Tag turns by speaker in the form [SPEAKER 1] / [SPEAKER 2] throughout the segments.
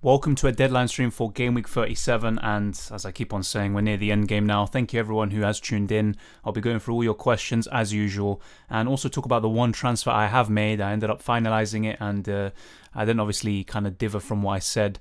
[SPEAKER 1] Welcome to a deadline stream for Game Week 37, and as I keep on saying, we're near the end game now. Thank you everyone who has tuned in. I'll be going through all your questions as usual, and also talk about the one transfer I have made. I ended up finalizing it, and I didn't obviously kind of differ from what I said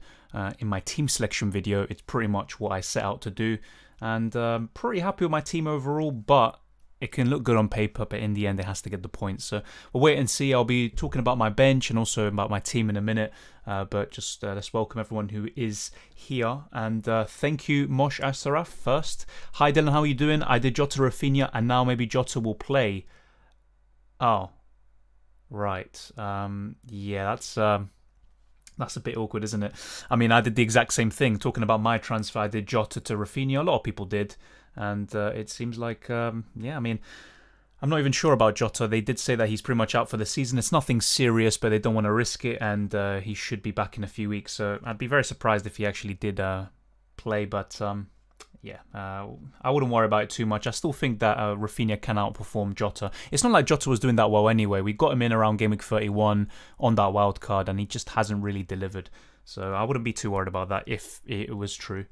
[SPEAKER 1] in my team selection video. It's pretty much what I set out to do, and pretty happy with my team overall, but it can look good on paper, but in the end it has to get the points. So we'll wait and see. I'll be talking about my bench and also about my team in a minute, but just let's welcome everyone who is here, and thank you Mosh Asaraf first. Hi Dylan, how are you doing? I did Jota, Raphinha, and now maybe Jota will play. Oh, right. Yeah, that's a bit awkward, isn't it? I mean, I did the exact same thing. Talking about my transfer, I did Jota to Raphinha. A lot of people did. And it seems like, yeah, I mean, I'm not even sure about Jota. They did say that he's pretty much out for the season. It's nothing serious, but they don't want to risk it, and he should be back in a few weeks. So I'd be very surprised if he actually did play, but yeah, I wouldn't worry about it too much. I still think that Raphinha can outperform Jota. It's not like Jota was doing that well anyway. We got him in around Game Week 31 on that wild card, and he just hasn't really delivered. So I wouldn't be too worried about that if it was true.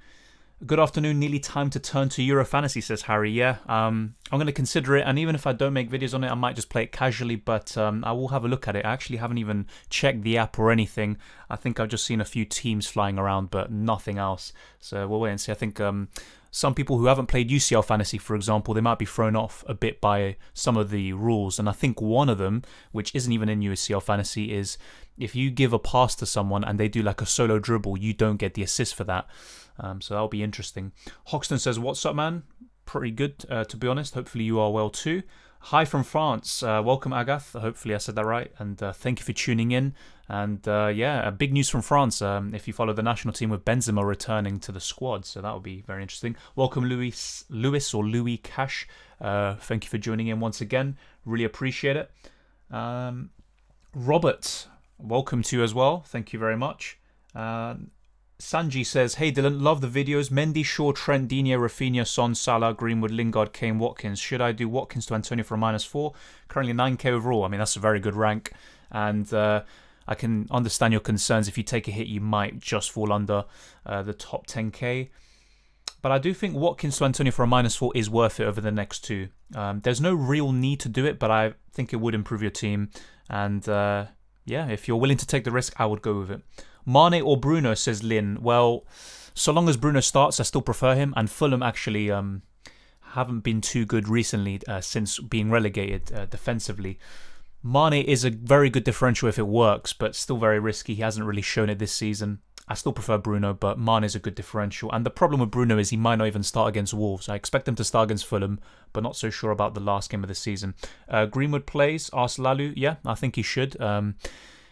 [SPEAKER 1] Good afternoon, nearly time to turn to Euro Fantasy, says Harry. Yeah, I'm going to consider it, and even if I don't make videos on it, I might just play it casually, but I will have a look at it. I actually haven't even checked the app or anything. I think I've just seen a few teams flying around, but nothing else. So we'll wait and see. I think some people who haven't played UCL Fantasy, for example, they might be thrown off a bit by some of the rules, and I think one of them, which isn't even in UCL Fantasy, is if you give a pass to someone and they do like a solo dribble, you don't get the assist for that. So that'll be interesting. Hoxton says, what's up, man? Pretty good, to be honest. Hopefully you are well too. Hi from France. Welcome, Agath. Hopefully I said that right. And thank you for tuning in. And yeah, big news from France. If you follow the national team, with Benzema returning to the squad. So that will be very interesting. Welcome, Louis or Louis Cash. Thank you for joining in once again. Really appreciate it. Robert, welcome to you as well. Thank you very much. Sanji says, hey Dylan, love the videos. Mendy, Shaw, Trent, Digne, Raphinha, Son, Salah, Greenwood, Lingard, Kane, Watkins. Should I do Watkins to Antonio for a -4? Currently 9k overall. I mean, that's a very good rank. And I can understand your concerns. If you take a hit, you might just fall under the top 10k. But I do think Watkins to Antonio for a -4 is worth it over the next two. There's no real need to do it, but I think it would improve your team. And yeah, if you're willing to take the risk, I would go with it. Mane or Bruno, says Lynn. Well, so long as Bruno starts, I still prefer him. And Fulham actually haven't been too good recently since being relegated defensively. Mane is a very good differential if it works, but still very risky. He hasn't really shown it this season. I still prefer Bruno, but Mane is a good differential. And the problem with Bruno is he might not even start against Wolves. I expect him to start against Fulham, but not so sure about the last game of the season. Greenwood plays. Ask Lalu. Yeah, I think he should.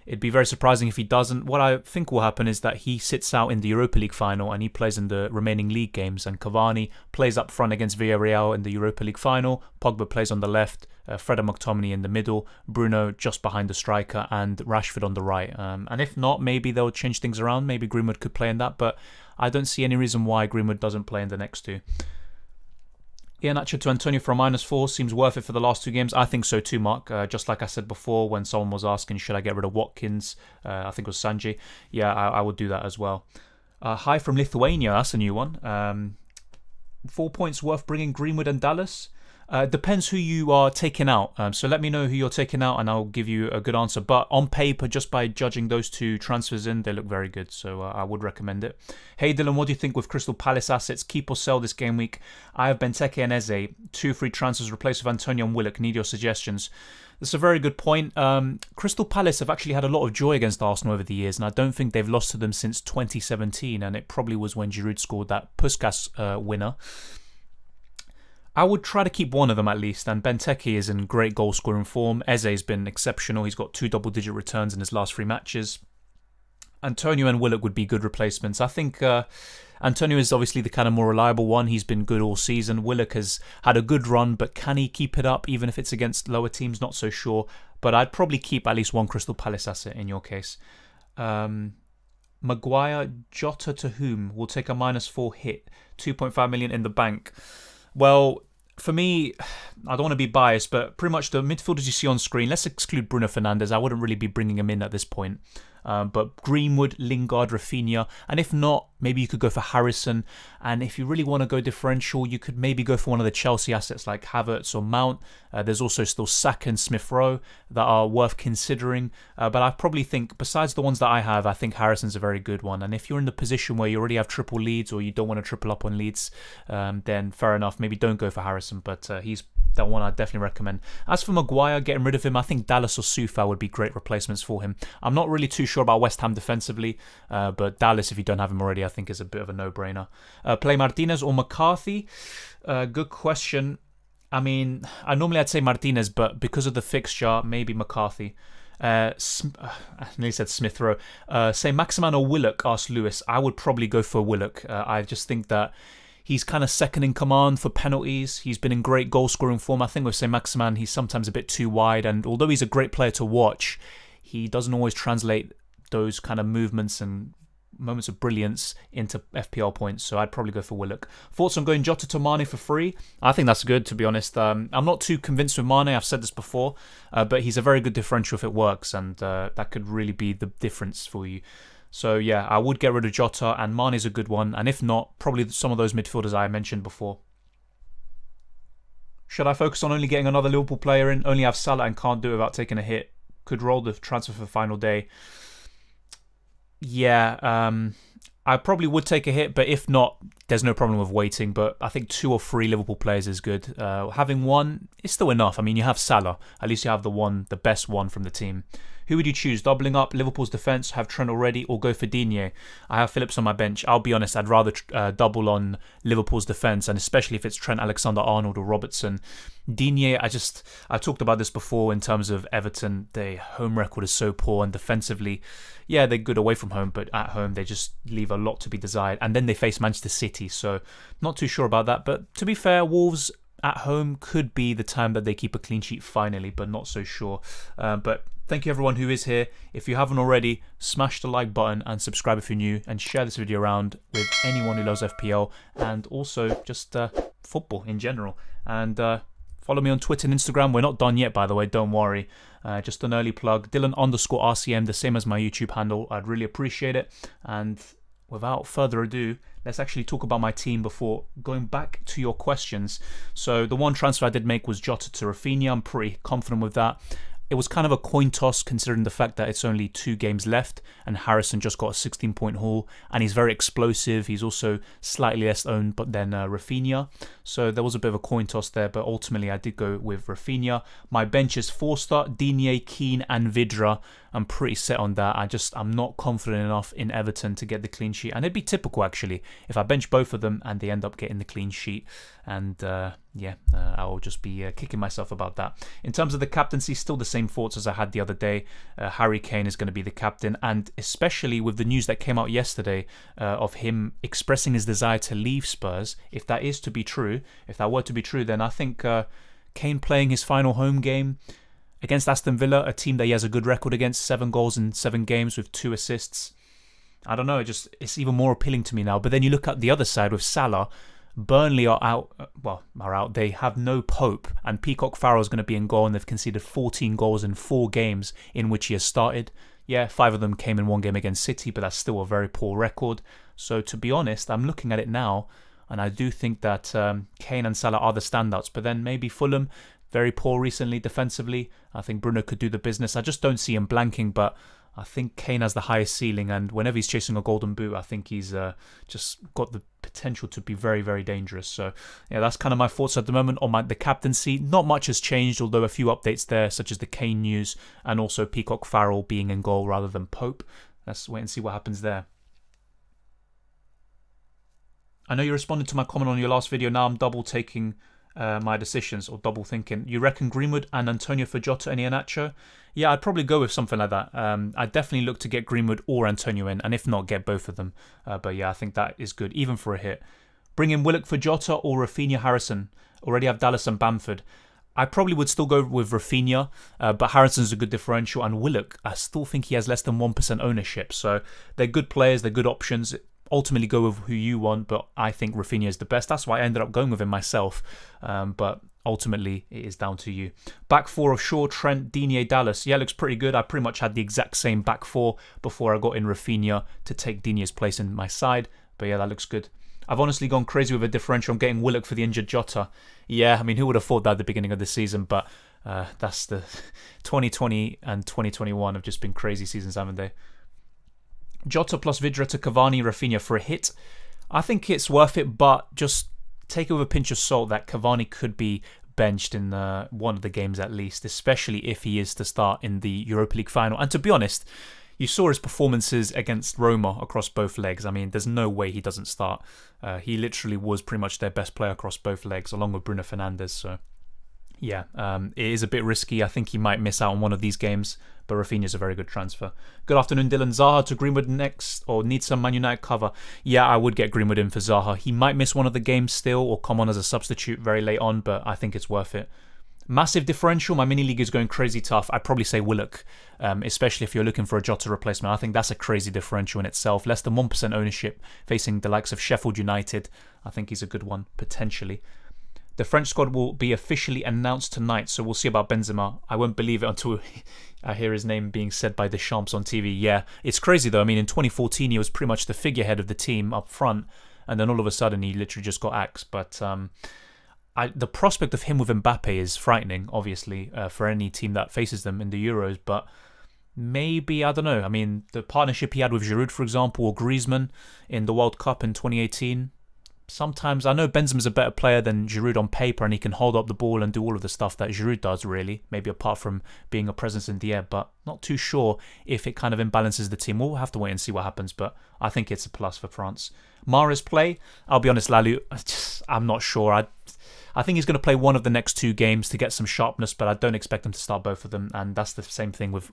[SPEAKER 1] It'd be very surprising if he doesn't. What I think will happen is that he sits out in the Europa League final and he plays in the remaining league games. And Cavani plays up front against Villarreal in the Europa League final. Pogba plays on the left. Fred and McTominay in the middle. Bruno just behind the striker and Rashford on the right. And if not, maybe they'll change things around. Maybe Greenwood could play in that. But I don't see any reason why Greenwood doesn't play in the next two. Iheanacho to Antonio for a -4 seems worth it for the last two games. I think so too, Mark. Just like I said before when someone was asking, should I get rid of Watkins? I think it was Sanji. Yeah, I would do that as well. Hi from Lithuania. That's a new one. 4 points worth bringing Greenwood and Dallas? Depends who you are taking out. So let me know who you're taking out and I'll give you a good answer. But on paper, just by judging those two transfers in, they look very good. So I would recommend it. Hey Dylan, what do you think with Crystal Palace assets? Keep or sell this game week? I have Benteke and Eze. 2 free transfers replaced with Antonio and Willock. Need your suggestions. That's a very good point. Crystal Palace have actually had a lot of joy against Arsenal over the years, and I don't think they've lost to them since 2017. And it probably was when Giroud scored that Puskas winner. I would try to keep one of them at least, and Benteke is in great goal-scoring form. Eze's been exceptional. He's got 2 double-digit returns in his last 3 matches. Antonio and Willock would be good replacements. I think Antonio is obviously the kind of more reliable one. He's been good all season. Willock has had a good run, but can he keep it up even if it's against lower teams? Not so sure. But I'd probably keep at least one Crystal Palace asset in your case. Maguire, Jota to whom? Will take a -4 hit. 2.5 million in the bank. Well, for me, I don't want to be biased, but pretty much the midfielders you see on screen, let's exclude Bruno Fernandes. I wouldn't really be bringing him in at this point. But Greenwood, Lingard, Raphinha, and if not, maybe you could go for Harrison. And if you really want to go differential, you could maybe go for one of the Chelsea assets like Havertz or Mount. There's also still Saka and Smith Rowe that are worth considering. But I probably think, besides the ones that I have, I think Harrison's a very good one. And if you're in the position where you already have triple leads or you don't want to triple up on leads, then fair enough. Maybe don't go for Harrison, but he's that one I'd definitely recommend. As for Maguire, getting rid of him, I think Dallas or Soufal would be great replacements for him. I'm not really too sure about West Ham defensively, but Dallas, if you don't have him already, I think is a bit of a no-brainer. Play Martinez or McCarthy? Good question. I mean, I'd say Martinez, but because of the fixture, maybe McCarthy. I nearly said Smith Rowe. Say Maximan or Willock, asked Lewis. I would probably go for Willock. I just think that he's kind of second in command for penalties. He's been in great goal-scoring form. I think with Saint-Maximin, he's sometimes a bit too wide. And although he's a great player to watch, he doesn't always translate those kind of movements and moments of brilliance into FPL points. So I'd probably go for Willock. Thoughts on going Jota to Mane for free? I think that's good, to be honest. I'm not too convinced with Mane. I've said this before. But he's a very good differential if it works. And that could really be the difference for you. So yeah, I would get rid of Jota, and Mane's a good one. And if not, probably some of those midfielders I mentioned before. Should I focus on only getting another Liverpool player in? Only have Salah and can't do it without taking a hit. Could roll the transfer for final day. Yeah, I probably would take a hit, but if not, there's no problem with waiting. But I think 2 or 3 Liverpool players is good. Having one is still enough. I mean, you have Salah. At least you have the best one from the team. Who would you choose? Doubling up Liverpool's defence, have Trent already, or go for Digne? I have Phillips on my bench. I'll be honest, I'd rather double on Liverpool's defence, and especially if it's Trent Alexander-Arnold or Robertson. Digne, I've talked about this before in terms of Everton. Their home record is so poor, and defensively, yeah, they're good away from home, but at home they just leave a lot to be desired. And then they face Manchester City, so not too sure about that. But to be fair, Wolves at home could be the time that they keep a clean sheet finally, but not so sure. But thank you everyone who is here. If you haven't already, smash the like button and subscribe if you're new, and share this video around with anyone who loves FPL and also just football in general. And follow me on Twitter and Instagram. We're not done yet, by the way, don't worry. Just an early plug. Dylan_RCM, the same as my YouTube handle. I'd really appreciate it. And without further ado, let's actually talk about my team before going back to your questions. So the one transfer I did make was Jota to Raphinha. I'm pretty confident with that. It was kind of a coin toss considering the fact that it's only 2 games left and Harrison just got a 16-point haul, and he's very explosive. He's also slightly less owned but then Raphinha. So there was a bit of a coin toss there, but ultimately I did go with Raphinha. My bench is Forster, Digne, Keane and Vidra. I'm pretty set on that. I'm not confident enough in Everton to get the clean sheet. And it'd be typical actually if I bench both of them and they end up getting the clean sheet. And I'll just be kicking myself about that. In terms of the captaincy, still the same thoughts as I had the other day. Harry Kane is going to be the captain, and especially with the news that came out yesterday of him expressing his desire to leave Spurs, if that were to be true, then I think Kane playing his final home game against Aston Villa, a team that he has a good record against, 7 goals in 7 games with 2 assists. I don't know, it's even more appealing to me now. But then you look at the other side with Salah. Burnley are out. They have no Pope, and Peacock Farrell's going to be in goal, and they've conceded 14 goals in 4 games in which he has started. Yeah, 5 of them came in 1 game against City, but that's still a very poor record. So to be honest, I'm looking at it now, and I do think that Kane and Salah are the standouts. But then maybe Fulham, very poor recently defensively. I think Bruno could do the business. I just don't see him blanking, but I think Kane has the highest ceiling, and whenever he's chasing a golden boot, I think he's just got the potential to be very, very dangerous. So yeah, that's kind of my thoughts at the moment on the captaincy. Not much has changed, although a few updates there, such as the Kane news and also Peacock Farrell being in goal rather than Pope. Let's wait and see what happens there. I know you responded to my comment on your last video. Now I'm double taking my decisions, or double thinking. You reckon Greenwood and Antonio for Jota and Iheanacho? Yeah, I'd probably go with something like that. I'd definitely look to get Greenwood or Antonio in, and if not, get both of them. But yeah, I think that is good, even for a hit. Bring in Willock for Jota or Raphinha Harrison. Already have Dallas and Bamford. I probably would still go with Raphinha, but Harrison's a good differential, and Willock, I still think he has less than 1% ownership. So they're good players, they're good options. ultimately go with who you want, but I think Raphinha is the best. That's why I ended up going with him myself. But ultimately, it is down to you. Back four of Shaw, Trent, Digne, Dallas. Yeah, looks pretty good. I pretty much had the exact same back four before I got in Raphinha to take Digne's place in my side. But yeah, that looks good. I've honestly gone crazy with a differential. I'm getting Willock for the injured Jota. Yeah, I mean, who would have thought that at the beginning of the season? But that's the 2020 and 2021 have just been crazy seasons, haven't they? Jota plus Vidra to Cavani, Raphinha for a hit. I think it's worth it, but just take it with a pinch of salt that Cavani could be benched in one of the games at least, especially if he is to start in the Europa League final. And to be honest, you saw his performances against Roma across both legs. I mean, there's no way he doesn't start. He literally was pretty much their best player across both legs, along with Bruno Fernandes. So, yeah, it is a bit risky. I think he might miss out on one of these games, but Raphinha is a very good transfer. Good afternoon, Dylan. Zaha to Greenwood next, or need some Man United cover? Yeah, I would get Greenwood in for Zaha. He might miss one of the games still, or come on as a substitute very late on, but I think it's worth it. Massive differential. My mini league is going crazy tough. I'd probably say Willock, especially if you're looking for a Jota replacement. I think that's a crazy differential in itself. Less than 1% ownership, facing the likes of Sheffield United. I think he's a good one, potentially. The French squad will be officially announced tonight, so we'll see about Benzema. I won't believe it until I hear his name being said by Deschamps on TV. Yeah, it's crazy though. I mean, in 2014, he was pretty much the figurehead of the team up front, and then all of a sudden, he literally just got axed. But the prospect of him with Mbappe is frightening, obviously, for any team that faces them in the Euros. But maybe, I don't know. I mean, the partnership he had with Giroud, for example, or Griezmann in the World Cup in 2018. Sometimes, I know Benzema's a better player than Giroud on paper, and he can hold up the ball and do all of the stuff that Giroud does, really. Maybe apart from being a presence in the air, but not too sure if it kind of imbalances the team. We'll have to wait and see what happens, but I think it's a plus for France. Mahrez play, I'll be honest, Lalu, I'm not sure. I think he's going to play one of the next two games to get some sharpness, but I don't expect him to start both of them, and that's the same thing with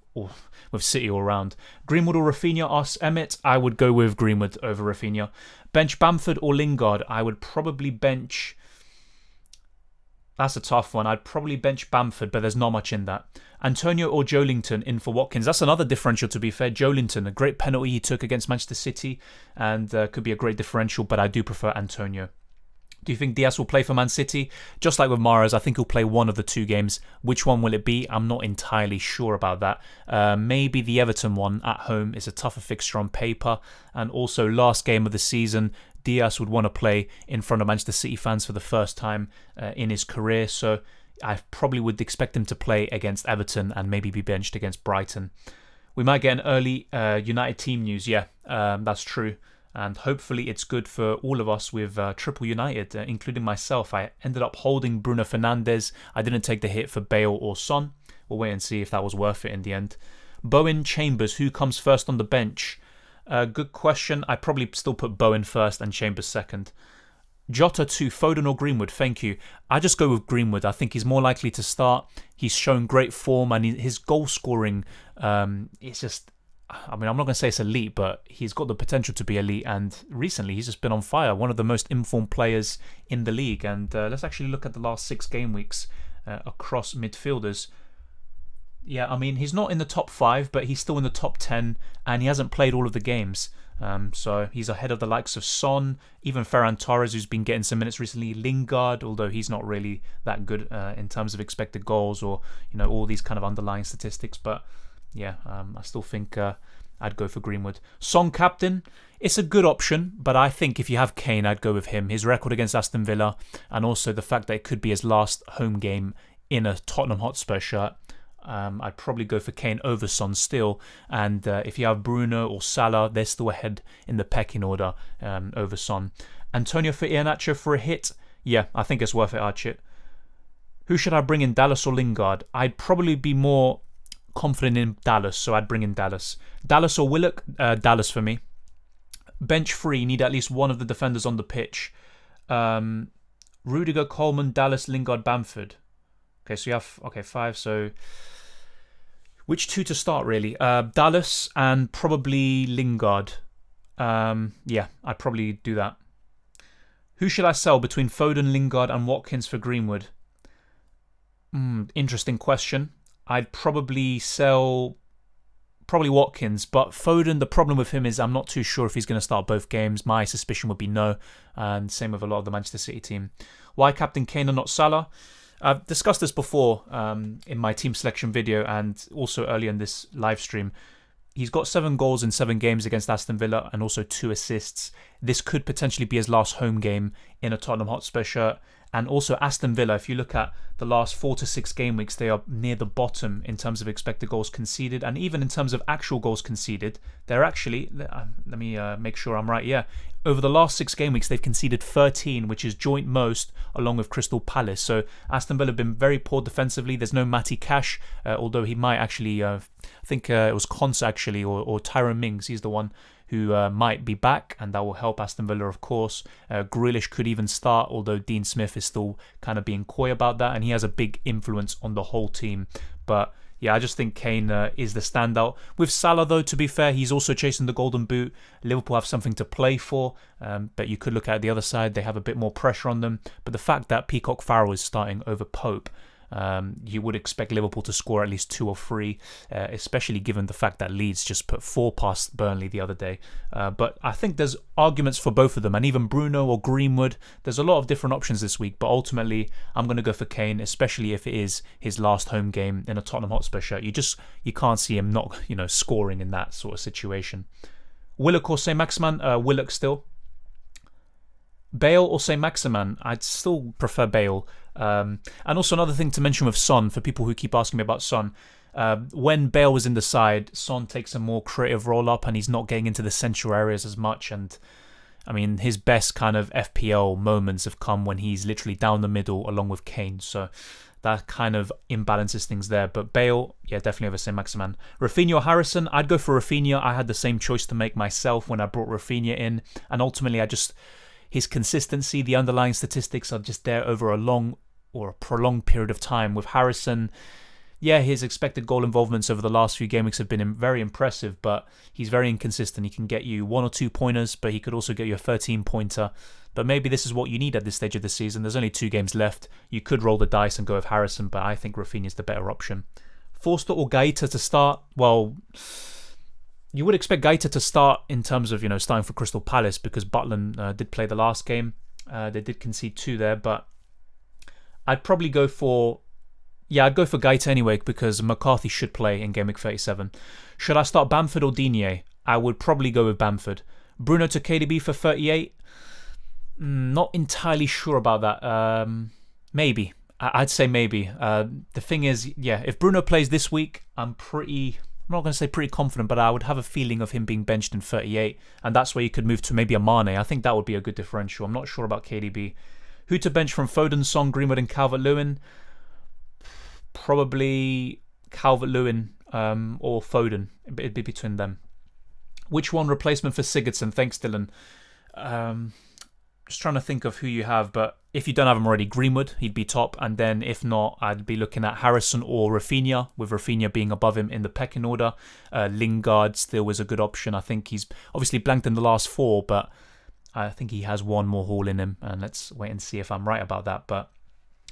[SPEAKER 1] City all round. Greenwood or Raphinha, asks Emmett. I would go with Greenwood over Raphinha. Bench Bamford or Lingard? I would probably bench... That's a tough one. I'd probably bench Bamford, but there's not much in that. Antonio or Joelinton in for Watkins. That's another differential, to be fair. Joelinton, a great penalty he took against Manchester City, and could be a great differential, but I do prefer Antonio. Do you think Diaz will play for Man City? Just like with Mahrez, I think he'll play one of the two games. Which one will it be? I'm not entirely sure about that. Maybe the Everton one at home is a tougher fixture on paper. And also, last game of the season, Diaz would want to play in front of Manchester City fans for the first time in his career. So I probably would expect him to play against Everton and maybe be benched against Brighton. We might get an early United team news. Yeah, that's true. And hopefully it's good for all of us with Triple United, including myself. I ended up holding Bruno Fernandes. I didn't take the hit for Bale or Son. We'll wait and see if that was worth it in the end. Bowen, Chambers, who comes first on the bench? Good question. I probably still put Bowen first and Chambers second. Jota to Foden or Greenwood? Thank you. I just go with Greenwood. I think he's more likely to start. He's shown great form, and his goal scoring is just... I mean, I'm not going to say it's elite, but he's got the potential to be elite, and recently he's just been on fire. One of the most informed players in the league. And let's actually look at the last 6 game weeks across midfielders. Yeah, I mean, he's not in the top 5, but he's still in the top 10, and he hasn't played all of the games. So he's ahead of the likes of Son, even Ferran Torres, who's been getting some minutes recently, Lingard, although he's not really that good in terms of expected goals or, all these kind of underlying statistics. But yeah, I still think I'd go for Greenwood. Son captain, it's a good option, but I think if you have Kane, I'd go with him. His record against Aston Villa, and also the fact that it could be his last home game in a Tottenham Hotspur shirt. I'd probably go for Kane over Son still. And if you have Bruno or Salah, they're still ahead in the pecking order over Son. Antonio for Iheanacho for a hit. Yeah, I think it's worth it, Archit. Who should I bring in, Dallas or Lingard? I'd probably be more confident in Dallas, so I'd bring in Dallas. Dallas or Willock? Dallas for me. Bench free, need at least one of the defenders on the pitch. Rudiger, Coleman, Dallas, Lingard, Bamford. Okay, so you have 5. So which 2 to start really? Dallas and probably Lingard. Yeah, I'd probably do that. Who should I sell between Foden, Lingard, and Watkins for Greenwood? Interesting question. I'd probably sell probably Watkins. But Foden, the problem with him is I'm not too sure if he's going to start both games. My suspicion would be no. And same with a lot of the Manchester City team. Why captain Kane and not Salah? I've discussed this before in my team selection video and also earlier in this live stream. He's got 7 goals in 7 games against Aston Villa and also 2 assists. This could potentially be his last home game in a Tottenham Hotspur shirt. And also Aston Villa, if you look at the last 4 to 6 game weeks, they are near the bottom in terms of expected goals conceded. And even in terms of actual goals conceded, they're actually, let me make sure I'm right, yeah. Over the last 6 game weeks, they've conceded 13, which is joint most, along with Crystal Palace. So Aston Villa have been very poor defensively. There's no Matty Cash, although he might actually, I think it was Konsa actually, or Tyrone Mings. He's the one who might be back, and that will help Aston Villa, of course. Grealish could even start, although Dean Smith is still kind of being coy about that, and he has a big influence on the whole team. But yeah, I just think Kane is the standout. With Salah, though, to be fair, he's also chasing the Golden Boot. Liverpool have something to play for, but you could look at the other side. They have a bit more pressure on them. But the fact that Peacock Farrell is starting over Pope, you would expect Liverpool to score at least 2 or 3, especially given the fact that Leeds just put 4 past Burnley the other day. But I think there's arguments for both of them, and even Bruno or Greenwood. There's a lot of different options this week, but ultimately I'm going to go for Kane, especially if it is his last home game in a Tottenham Hotspur shirt. You can't see him not scoring in that sort of situation. Willock or Saint-Maximin? Willock still. Bale or Saint-Maximin? I'd still prefer Bale. And also another thing to mention with Son, for people who keep asking me about Son, when Bale was in the side, Son takes a more creative roll up and he's not getting into the central areas as much. And I mean, his best kind of FPL moments have come when he's literally down the middle along with Kane. So that kind of imbalances things there. But Bale, yeah, definitely over Saint-Maximin. Raphinha or Harrison? I'd go for Raphinha. I had the same choice to make myself when I brought Raphinha in. And ultimately, his consistency, the underlying statistics are just there over a long or a prolonged period of time. With Harrison, yeah, his expected goal involvements over the last few game weeks have been very impressive, but he's very inconsistent. He can get you 1 or 2 pointers, but he could also get you a 13-pointer. But maybe this is what you need at this stage of the season. There's only 2 games left. You could roll the dice and go with Harrison, but I think Raphinha is the better option. Forster or Gaeta to start? Well, you would expect Gaeta to start in terms of starting for Crystal Palace, because Butland did play the last game. They did concede 2 there, but I'd probably go for Gaeta anyway, because McCarthy should play in Game Week 37. Should I start Bamford or Digne? I would probably go with Bamford. Bruno to KDB for 38? Not entirely sure about that. Maybe. I'd say maybe. The thing is, yeah, if Bruno plays this week, I'm not going to say pretty confident, but I would have a feeling of him being benched in 38, and that's where you could move to maybe a Mane. I think that would be a good differential. I'm not sure about KDB. Who to bench from Foden, Son, Greenwood and Calvert-Lewin? Probably Calvert-Lewin or Foden. It'd be between them. Which one replacement for Sigurdsson? Thanks, Dylan. Just trying to think of who you have, but if you don't have him already, Greenwood, he'd be top. And then if not, I'd be looking at Harrison or Raphinha, with Raphinha being above him in the pecking order. Lingard still was a good option. I think he's obviously blanked in the last 4, but I think he has one more haul in him, and let's wait and see if I'm right about that. But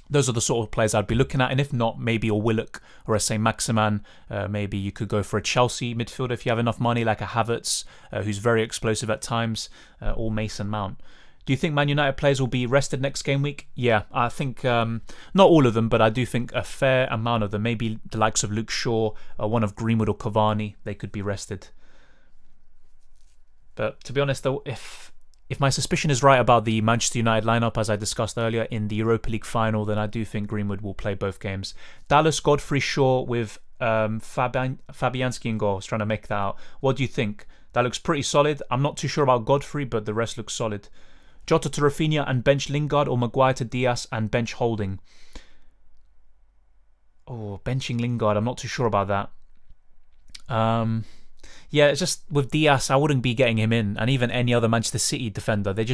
[SPEAKER 1] those are the sort of players I'd be looking at, and if not, maybe a Willock or a Saint-Maximin. Maybe you could go for a Chelsea midfielder if you have enough money, like a Havertz, who's very explosive at times, or Mason Mount. Do you think Man United players will be rested next game week? Yeah, I think not all of them, but I do think a fair amount of them. Maybe the likes of Luke Shaw, one of Greenwood or Cavani, they could be rested. But to be honest, though, if my suspicion is right about the Manchester United lineup, as I discussed earlier, in the Europa League final, then I do think Greenwood will play both games. Dallas, Godfrey, Shaw with Fabianski in goal. I was trying to make that out. What do you think? That looks pretty solid. I'm not too sure about Godfrey, but the rest looks solid. Jota to Raphinha and bench Lingard, or Maguire to Diaz and bench Holding? Oh, benching Lingard. I'm not too sure about that. Yeah, it's just with Diaz, I wouldn't be getting him in, and even any other Manchester City defender. They're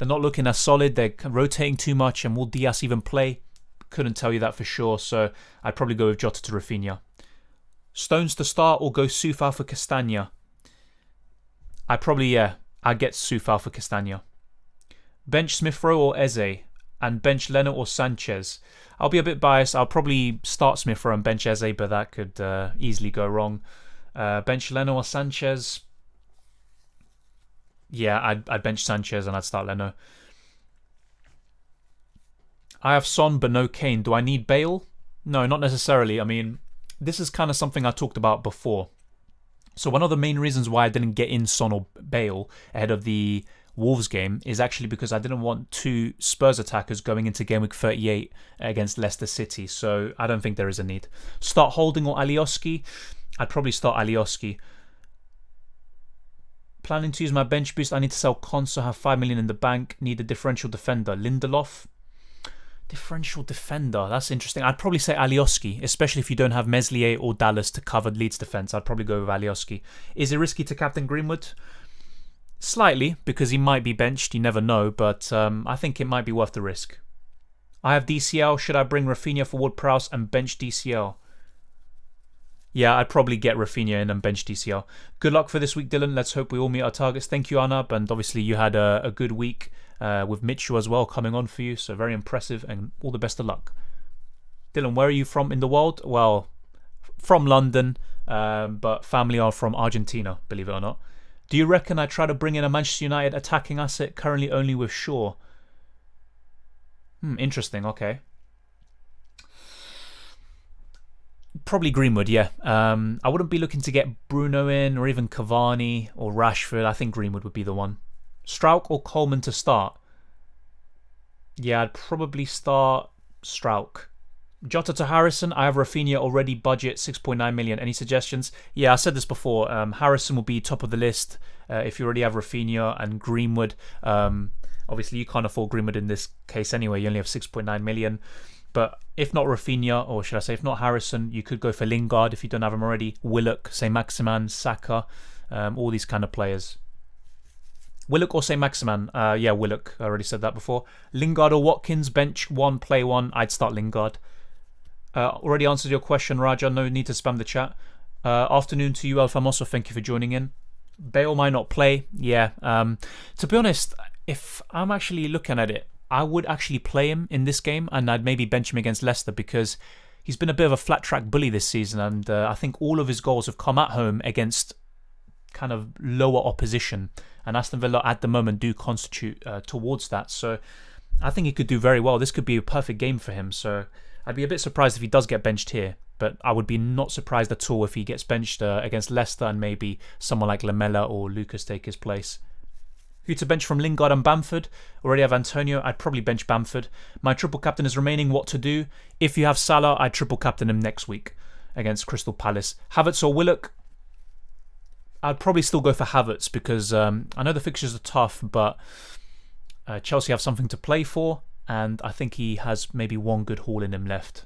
[SPEAKER 1] not looking as solid. They're rotating too much, and will Diaz even play? Couldn't tell you that for sure, so I'd probably go with Jota to Raphinha. Stones to start or go Soufal for Castagna? I'd get Soufal for Castagna. Bench Smith Rowe or Eze, and bench Leno or Sanchez? I'll be a bit biased. I'll probably start Smith Rowe and bench Eze, but that could easily go wrong. Bench Leno or Sanchez? Yeah, I'd bench Sanchez and I'd start Leno. I have Son but no Kane. Do I need Bale? No, not necessarily. I mean, this is kind of something I talked about before. So one of the main reasons why I didn't get in Son or Bale ahead of the Wolves game is actually because I didn't want two Spurs attackers going into game week 38 against Leicester City. So I don't think there is a need. Start Holding or Alioski? I'd probably start Alioski. Planning to use my bench boost. I need to sell Konsa, have 5 million in the bank. Need a differential defender. Lindelof? Differential defender. That's interesting. I'd probably say Alioski, especially if you don't have Meslier or Dallas to cover Leeds defence. I'd probably go with Alioski. Is it risky to captain Greenwood? Slightly, because he might be benched. You never know, but I think it might be worth the risk. I have DCL. Should I bring Raphinha for Ward-Prowse and bench DCL? Yeah, I'd probably get Raphinha in and bench DCL. Good luck for this week, Dylan. Let's hope we all meet our targets. Thank you, Arnab. And obviously you had a good week with Mitchell as well coming on for you. So very impressive and all the best of luck. Dylan, where are you from in the world? Well, from London, but family are from Argentina, believe it or not. Do you reckon I try to bring in a Manchester United attacking asset currently only with Shaw? Interesting, okay. Probably Greenwood, yeah. I wouldn't be looking to get Bruno in or even Cavani or Rashford. I think Greenwood would be the one. Struijk or Coleman to start? Yeah, I'd probably start Struijk. Jota to Harrison. I have Raphinha already, budget 6.9 million. Any suggestions? Yeah, I said this before. Harrison will be top of the list if you already have Raphinha and Greenwood. Obviously, you can't afford Greenwood in this case anyway. You only have 6.9 million. But if not Raphinha, or should I say if not Harrison, you could go for Lingard if you don't have him already. Willock, Saint-Maximin, Saka, all these kind of players. Willock or Saint-Maximin? Yeah, Willock. I already said that before. Lingard or Watkins, bench one, play one. I'd start Lingard. Already answered your question, Raja. No need to spam the chat. Afternoon to you, El Famoso. Thank you for joining in. Bale might not play. Yeah. To be honest, if I'm actually looking at it, I would actually play him in this game and I'd maybe bench him against Leicester because he's been a bit of a flat track bully this season and I think all of his goals have come at home against kind of lower opposition and Aston Villa at the moment do constitute towards that. So I think he could do very well. This could be a perfect game for him. So I'd be a bit surprised if he does get benched here, but I would be not surprised at all if he gets benched against Leicester and maybe someone like Lamela or Lucas take his place. Who to bench from Lingard and Bamford? Already have Antonio. I'd probably bench Bamford. My triple captain is remaining. What to do? If you have Salah, I'd triple captain him next week against Crystal Palace. Havertz or Willock? I'd probably still go for Havertz because I know the fixtures are tough, but Chelsea have something to play for, and I think he has maybe one good haul in him left.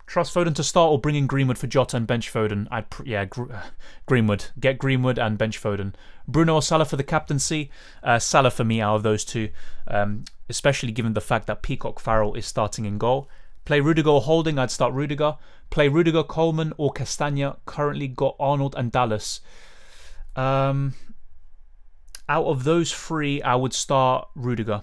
[SPEAKER 1] Trust Foden to start or bring in Greenwood for Jota and bench Foden? Greenwood. Get Greenwood and bench Foden. Bruno or Salah for the captaincy? Salah for me out of those two, especially given the fact that Peacock Farrell is starting in goal. Play Rudiger or Holding? I'd start Rudiger. Play Rudiger, Coleman or Castagna. Currently got Arnold and Dallas. Out of those three, I would start Rudiger.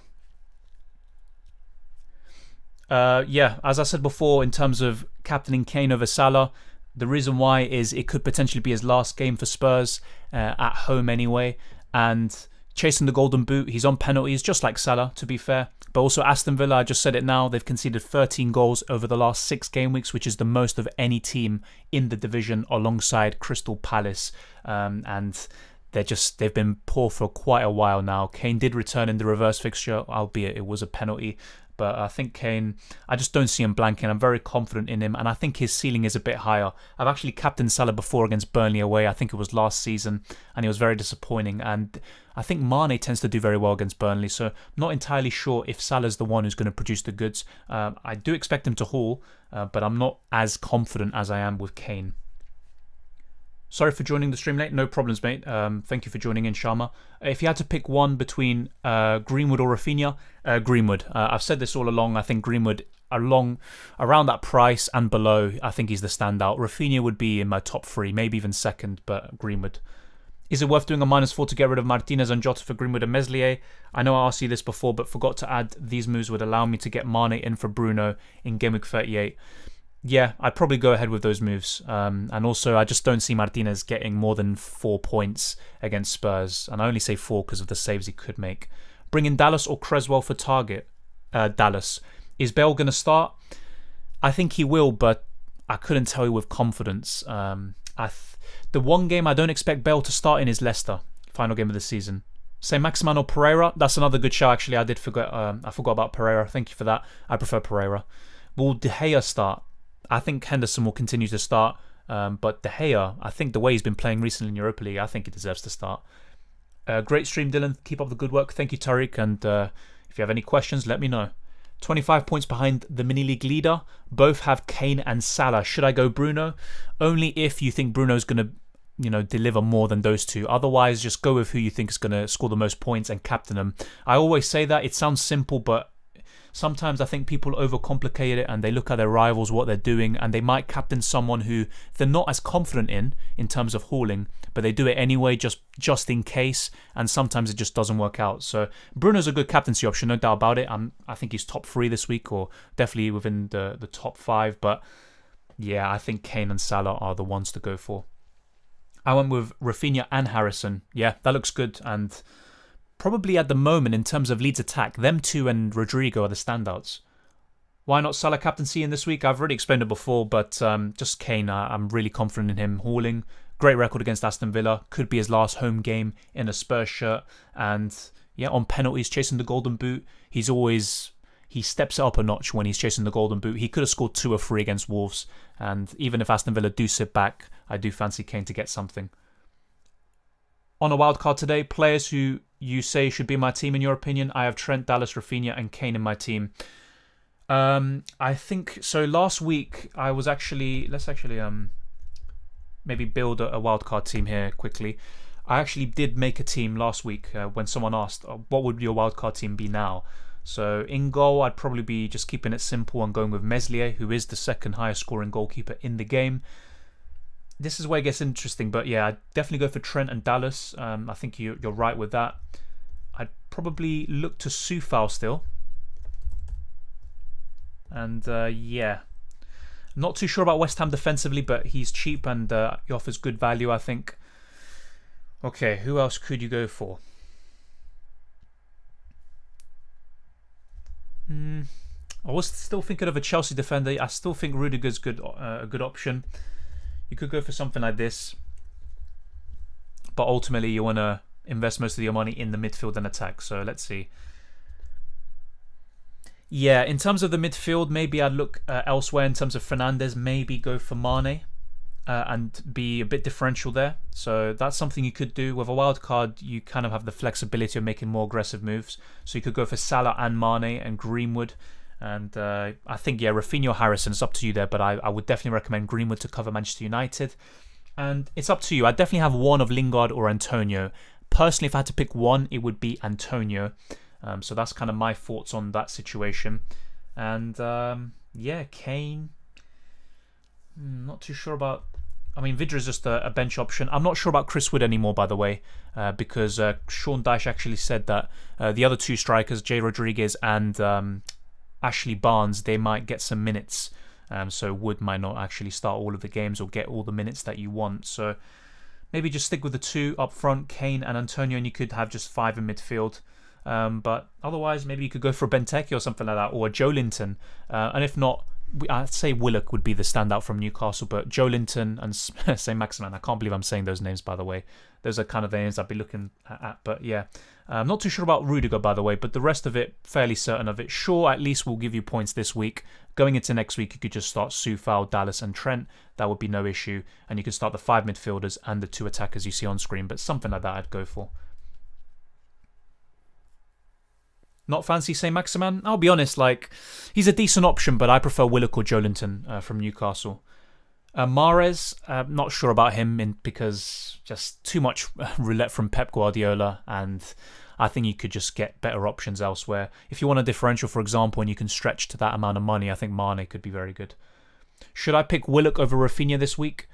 [SPEAKER 1] As I said before, in terms of captaining Kane over Salah, the reason why is it could potentially be his last game for Spurs at home anyway, and chasing the golden boot, he's on penalties just like Salah, to be fair. But also Aston Villa, I just said it now, they've conceded 13 goals over the last 6 game weeks, which is the most of any team in the division alongside Crystal Palace, and they've been poor for quite a while now. Kane did return in the reverse fixture, albeit it was a penalty. But I think Kane, I just don't see him blanking. I'm very confident in him, and I think his ceiling is a bit higher. I've actually captained Salah before against Burnley away. I think it was last season, and he was very disappointing. And I think Mane tends to do very well against Burnley, so I'm not entirely sure if Salah's the one who's going to produce the goods. I do expect him to haul, but I'm not as confident as I am with Kane. Sorry for joining the stream late. No problems, mate. Thank you for joining in, Sharma. If you had to pick one between Greenwood or Raphinha, Greenwood. I've said this all along. I think Greenwood, around that price and below, I think he's the standout. Raphinha would be in my top 3, maybe even second, but Greenwood. Is it worth doing a -4 to get rid of Martinez and Jota for Greenwood and Meslier? I know I asked you this before, but forgot to add these moves would allow me to get Mane in for Bruno in Game Week 38. Yeah, I'd probably go ahead with those moves. And also, I just don't see Martinez getting more than 4 points against Spurs. And I only say 4 because of the saves he could make. Bring in Dallas or Creswell for target. Dallas. Is Bale going to start? I think he will, but I couldn't tell you with confidence. The one game I don't expect Bale to start in is Leicester, final game of the season. Say Maximan or Pereira. That's another good show. Actually, I forgot about Pereira. Thank you for that. I prefer Pereira. Will De Gea start? I think Henderson will continue to start, but De Gea, I think the way he's been playing recently in Europa League, I think he deserves to start. Great stream, Dylan. Keep up the good work. Thank you, Tariq. And if you have any questions, let me know. 25 points behind the mini league leader. Both have Kane and Salah. Should I go Bruno? Only if you think Bruno's going to, deliver more than those two. Otherwise, just go with who you think is going to score the most points and captain them. I always say that. It sounds simple, but sometimes I think people overcomplicate it and they look at their rivals, what they're doing, and they might captain someone who they're not as confident in terms of hauling, but they do it anyway just in case, and sometimes it just doesn't work out. So Bruno's a good captaincy option, no doubt about it. I think he's top 3 this week, or definitely within the top 5, but yeah, I think Kane and Salah are the ones to go for. I went with Raphinha and Harrison. Yeah, that looks good, and probably at the moment, in terms of Leeds attack, them two and Rodrigo are the standouts. Why not Salah captaincy in this week? I've already explained it before, but just Kane, I'm really confident in him hauling. Great record against Aston Villa. Could be his last home game in a Spurs shirt. And yeah, on penalties, chasing the golden boot, he steps it up a notch when he's chasing the golden boot. He could have scored 2 or 3 against Wolves. And even if Aston Villa do sit back, I do fancy Kane to get something. On a wildcard today, players who you say should be my team in your opinion. I have Trent, Dallas, Raphinha and Kane in my team. I think so. Last week I was let's maybe build a wildcard team here quickly. I actually did make a team last week when someone asked what would your wildcard team be now. So in goal I'd probably be just keeping it simple and going with Meslier, who is the second highest scoring goalkeeper in the game. This is where it gets interesting, but yeah, I'd definitely go for Trent and Dallas. I think you're right with that. I'd probably look to Soufal still. And yeah, not too sure about West Ham defensively, but he's cheap and he offers good value, I think. Okay, who else could you go for? I was still thinking of a Chelsea defender. I still think Rudiger's a good option. You could go for something like this, but ultimately you want to invest most of your money in the midfield and attack. So let's see. Yeah, in terms of the midfield, maybe I'd look elsewhere. In terms of Fernandes, maybe go for Mane and be a bit differential there. So that's something you could do. With a wild card, you kind of have the flexibility of making more aggressive moves. So you could go for Salah and Mane and Greenwood. And I think, yeah, Raphinha or Harrison, it's up to you there, but I would definitely recommend Greenwood to cover Manchester United. And it's up to you. I definitely have one of Lingard or Antonio. Personally, if I had to pick one, it would be Antonio. So that's kind of my thoughts on that situation. And yeah, Kane. Not too sure about... I mean, Vidra is just a bench option. I'm not sure about Chris Wood anymore, by the way, because Sean Dyche actually said that the other 2 strikers, Jay Rodriguez and... Ashley Barnes, they might get some minutes, so Wood might not actually start all of the games or get all the minutes that you want. So maybe just stick with the 2 up front, Kane and Antonio, and you could have just 5 in midfield. But otherwise, maybe you could go for a Benteke or something like that, or a Joe Linton. And if not, I'd say Willock would be the standout from Newcastle, but Joe Linton and St. Maximin, I can't believe I'm saying those names, by the way. Those are kind of the names I'd be looking at, but yeah. I'm not too sure about Rudiger, by the way, but the rest of it, fairly certain of it. Sure, at least we'll give you points this week. Going into next week, you could just start Soufal, Dallas and Trent. That would be no issue. And you could start the 5 midfielders and the 2 attackers you see on screen, but something like that I'd go for. Not fancy St. Maximin? I'll be honest, he's a decent option, but I prefer Willock or Joelinton from Newcastle. Mahrez, not sure about him because just too much roulette from Pep Guardiola, and I think you could just get better options elsewhere. If you want a differential, for example, and you can stretch to that amount of money, I think Mane could be very good. Should I pick Willock over Raphinha this week?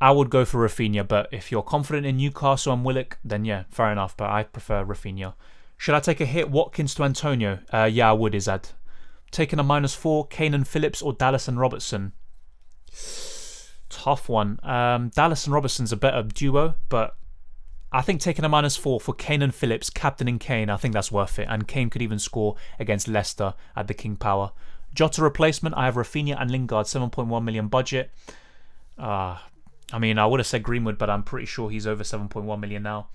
[SPEAKER 1] I would go for Raphinha, but if you're confident in Newcastle and Willock, then yeah, fair enough, but I prefer Raphinha. Should I take a hit Watkins to Antonio? Yeah, I would, Izad. taking a -4, Kane and Phillips or Dallas and Robertson? Tough one. Dallas and Robertson's a better duo, but I think taking a -4 for Kane and Phillips, captaining Kane, I think that's worth it. And Kane could even score against Leicester at the King Power. Jota replacement, I have Raphinha and Lingard, 7.1 million budget. I mean, I would have said Greenwood, but I'm pretty sure he's over 7.1 million now.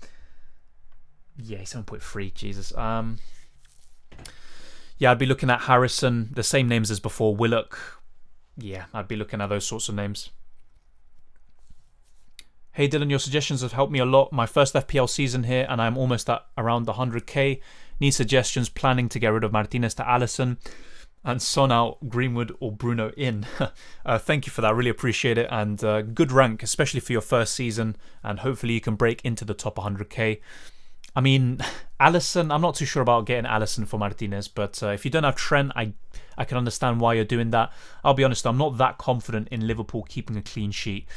[SPEAKER 1] Yeah, 7.3, Jesus. Yeah, I'd be looking at Harrison, the same names as before, Willock. Yeah, I'd be looking at those sorts of names. Hey Dylan, your suggestions have helped me a lot. My first FPL season here, and I'm almost at around 100k. Need suggestions, planning to get rid of Martinez to Alisson, and Son out, Greenwood or Bruno in. Thank you for that, really appreciate it, and good rank, especially for your first season, and hopefully you can break into the top 100k. I mean, Alisson, I'm not too sure about getting Alisson for Martinez, but if you don't have Trent, I can understand why you're doing that. I'll be honest, I'm not that confident in Liverpool keeping a clean sheet.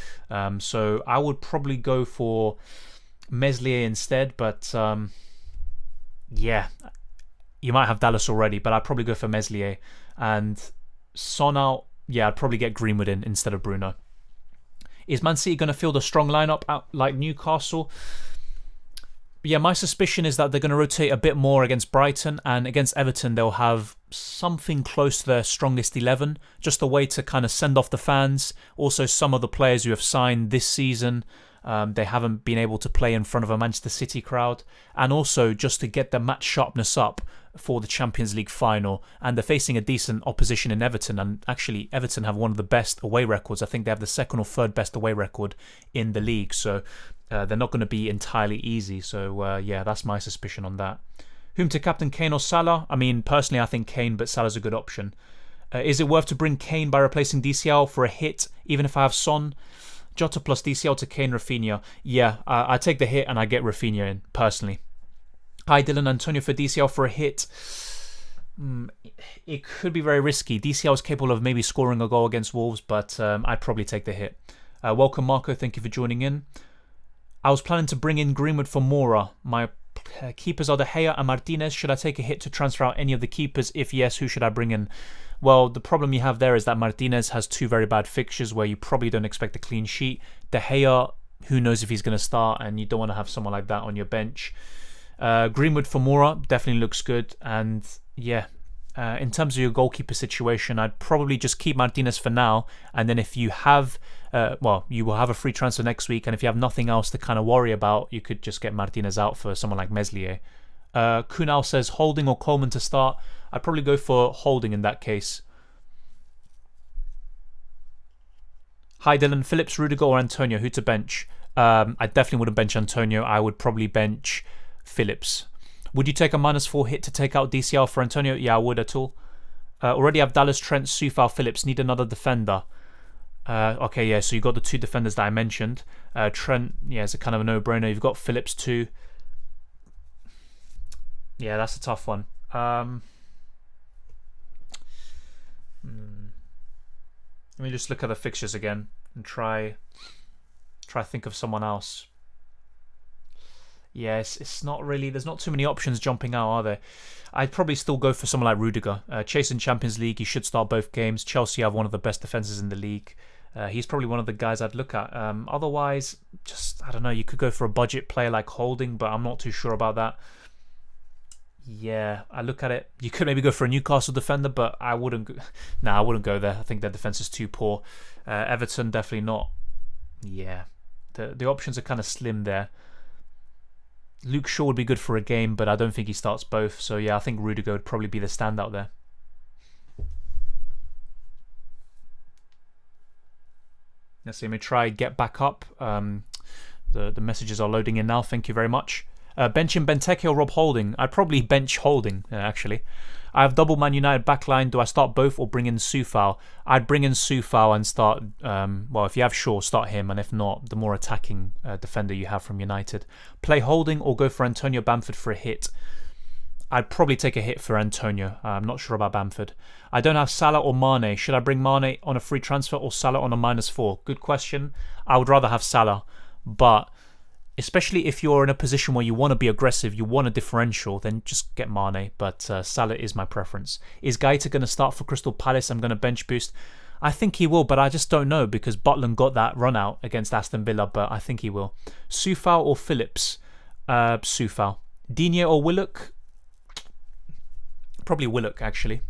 [SPEAKER 1] So I would probably go for Meslier instead, but yeah, you might have Dallas already, but I'd probably go for Meslier. And Son out, yeah, I'd probably get Greenwood in instead of Bruno. Is Man City going to field a strong lineup out like Newcastle? Yeah, my suspicion is that they're going to rotate a bit more against Brighton, and against Everton they'll have something close to their strongest 11, just a way to kind of send off the fans. Also, some of the players who have signed this season, they haven't been able to play in front of a Manchester City crowd, and also just to get the match sharpness up for the Champions League final. And they're facing a decent opposition in Everton, and actually Everton have one of the best away records. I think they have the second or third best away record in the league, so they're not going to be entirely easy. So yeah, that's my suspicion on that. Whom to captain, Kane or Salah? I mean, personally I think Kane, but Salah's a good option. Is it worth to bring Kane by replacing DCL for a hit, even if I have Son? Jota plus DCL to Kane, Raphinha. Yeah, I take the hit and I get Raphinha in, personally. Hi Dylan, Antonio for DCL for a hit. It could be very risky. DCL is capable of maybe scoring a goal against Wolves, but I'd probably take the hit. Welcome Marco, thank you for joining in. I was planning to bring in Greenwood for Mora. My keepers are De Gea and Martinez. Should I take a hit to transfer out any of the keepers? If yes, who should I bring in? Well, the problem you have there is that Martinez has two very bad fixtures where you probably don't expect a clean sheet. De Gea, who knows if he's going to start, and you don't want to have someone like that on your bench. Greenwood for Mora definitely looks good. And yeah, in terms of your goalkeeper situation, I'd probably just keep Martinez for now. And then if you have, well, you will have a free transfer next week. And if you have nothing else to kind of worry about, you could just get Martinez out for someone like Meslier. Kunal says Holding or Coleman to start. I'd probably go for Holding in that case. Hi Dylan, Phillips, Rudiger or Antonio, who to bench? I definitely wouldn't bench Antonio. I would probably bench Phillips. Would you take a -4 hit to take out DCL for Antonio? Yeah, I would at all. Already have Dallas, Trent, Soufal, Phillips. Need another defender. Okay, yeah, so you've got the two defenders that I mentioned. Trent, yeah, it's a kind of a no-brainer. You've got Phillips too. Yeah, that's a tough one. Let me just look at the fixtures again and try think of someone else. Yes, it's not really, there's not too many options jumping out, are there? I'd probably still go for someone like Rudiger. Chasing Champions League, he should start both games. Chelsea have one of the best defences in the league. He's probably one of the guys I'd look at. Otherwise, just, I don't know, you could go for a budget player like Holding, but I'm not too sure about that. Yeah, I look at it. You could maybe go for a Newcastle defender, but I wouldn't. I wouldn't go there. I think their defense is too poor. Everton, definitely not. Yeah, the options are kind of slim there. Luke Shaw would be good for a game, but I don't think he starts both. So yeah, I think Rudiger would probably be the standout there. Let's see, let me try get back up. The messages are loading in now. Thank you very much. Benching Benteke or Rob Holding? I'd probably bench Holding, actually. I have double Man United backline. Do I start both or bring in Soufal? I'd bring in Soufal and start, well, if you have Shaw, start him. And if not, the more attacking defender you have from United. Play Holding or go for Antonio Bamford for a hit? I'd probably take a hit for Antonio. I'm not sure about Bamford. I don't have Salah or Mane. Should I bring Mane on a free transfer or Salah on a -4? Good question. I would rather have Salah, but especially if you're in a position where you want to be aggressive, you want a differential, then just get Mane. But Salah is my preference. Is Gaeta going to start for Crystal Palace? I'm going to bench boost. I think he will, but I just don't know because Butland got that run out against Aston Villa, but I think he will. Soufal or Phillips? Soufal. Digne or Willock? Probably Willock, actually.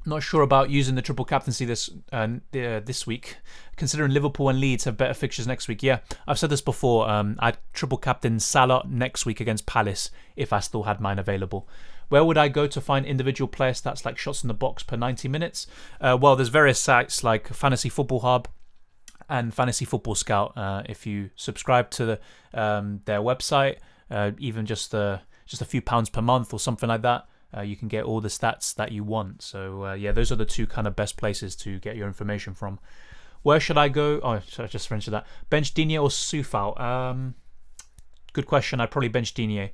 [SPEAKER 1] Not sure about using the triple captaincy this week, considering Liverpool and Leeds have better fixtures next week. Yeah, I've said this before. I'd triple captain Salah next week against Palace if I still had mine available. Where would I go to find individual player stats like shots in the box per 90 minutes? Well, there's various sites like Fantasy Football Hub and Fantasy Football Scout. If you subscribe to their website, even just a few pounds per month or something like that, you can get all the stats that you want. So yeah, those are the two kind of best places to get your information from. Where should I go? Oh, I just mentioned that. Bench Digne or Soufal? Good question. I'd probably bench Digne.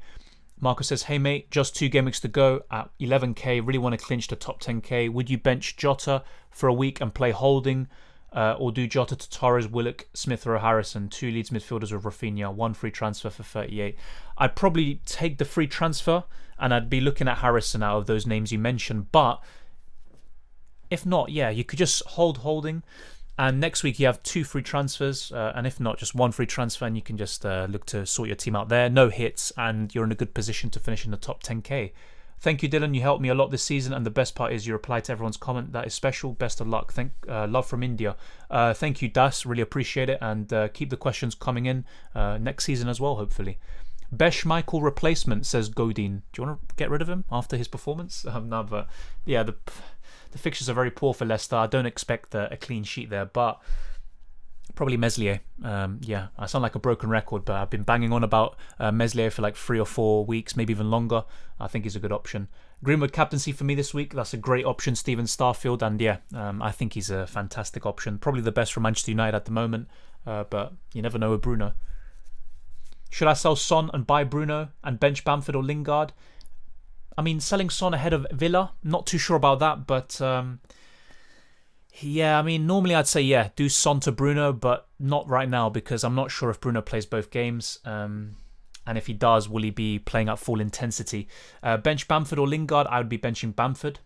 [SPEAKER 1] Marco says, hey mate, just 2 game weeks to go at 11k. Really want to clinch the top 10k. Would you bench Jota for a week and play holding? Or do Jota to Torres, Willock, Smith or Harrison? 2 Leeds midfielders with Raphinha. 1 free transfer for 38. I'd probably take the free transfer and I'd be looking at Harrison out of those names you mentioned. But if not, yeah, you could just holding. And next week you have 2 free transfers, and if not, just 1 free transfer, and you can just look to sort your team out there. No hits, and you're in a good position to finish in the top 10k. Thank you, Dylan. You helped me a lot this season, and the best part is you reply to everyone's comment. That is special. Best of luck. Love from India. Thank you, Das. Really appreciate it, and keep the questions coming in next season as well, hopefully. Besh Michael replacement, says Godin. Do you want to get rid of him after his performance? No, but yeah, the fixtures are very poor for Leicester. I don't expect a clean sheet there, but probably Meslier. Yeah, I sound like a broken record, but I've been banging on about Meslier for like 3 or 4 weeks, maybe even longer. I think he's a good option. Greenwood captaincy for me this week. That's a great option, Steven Starfield, and yeah, I think he's a fantastic option. Probably the best for Manchester United at the moment, but you never know with Bruno. Should I sell Son and buy Bruno and bench Bamford or Lingard? I mean, selling Son ahead of Villa, not too sure about that, but yeah, I mean, normally I'd say, yeah, do Son to Bruno, but not right now because I'm not sure if Bruno plays both games. And if he does, will he be playing at full intensity? Bench Bamford or Lingard? I would be benching Bamford.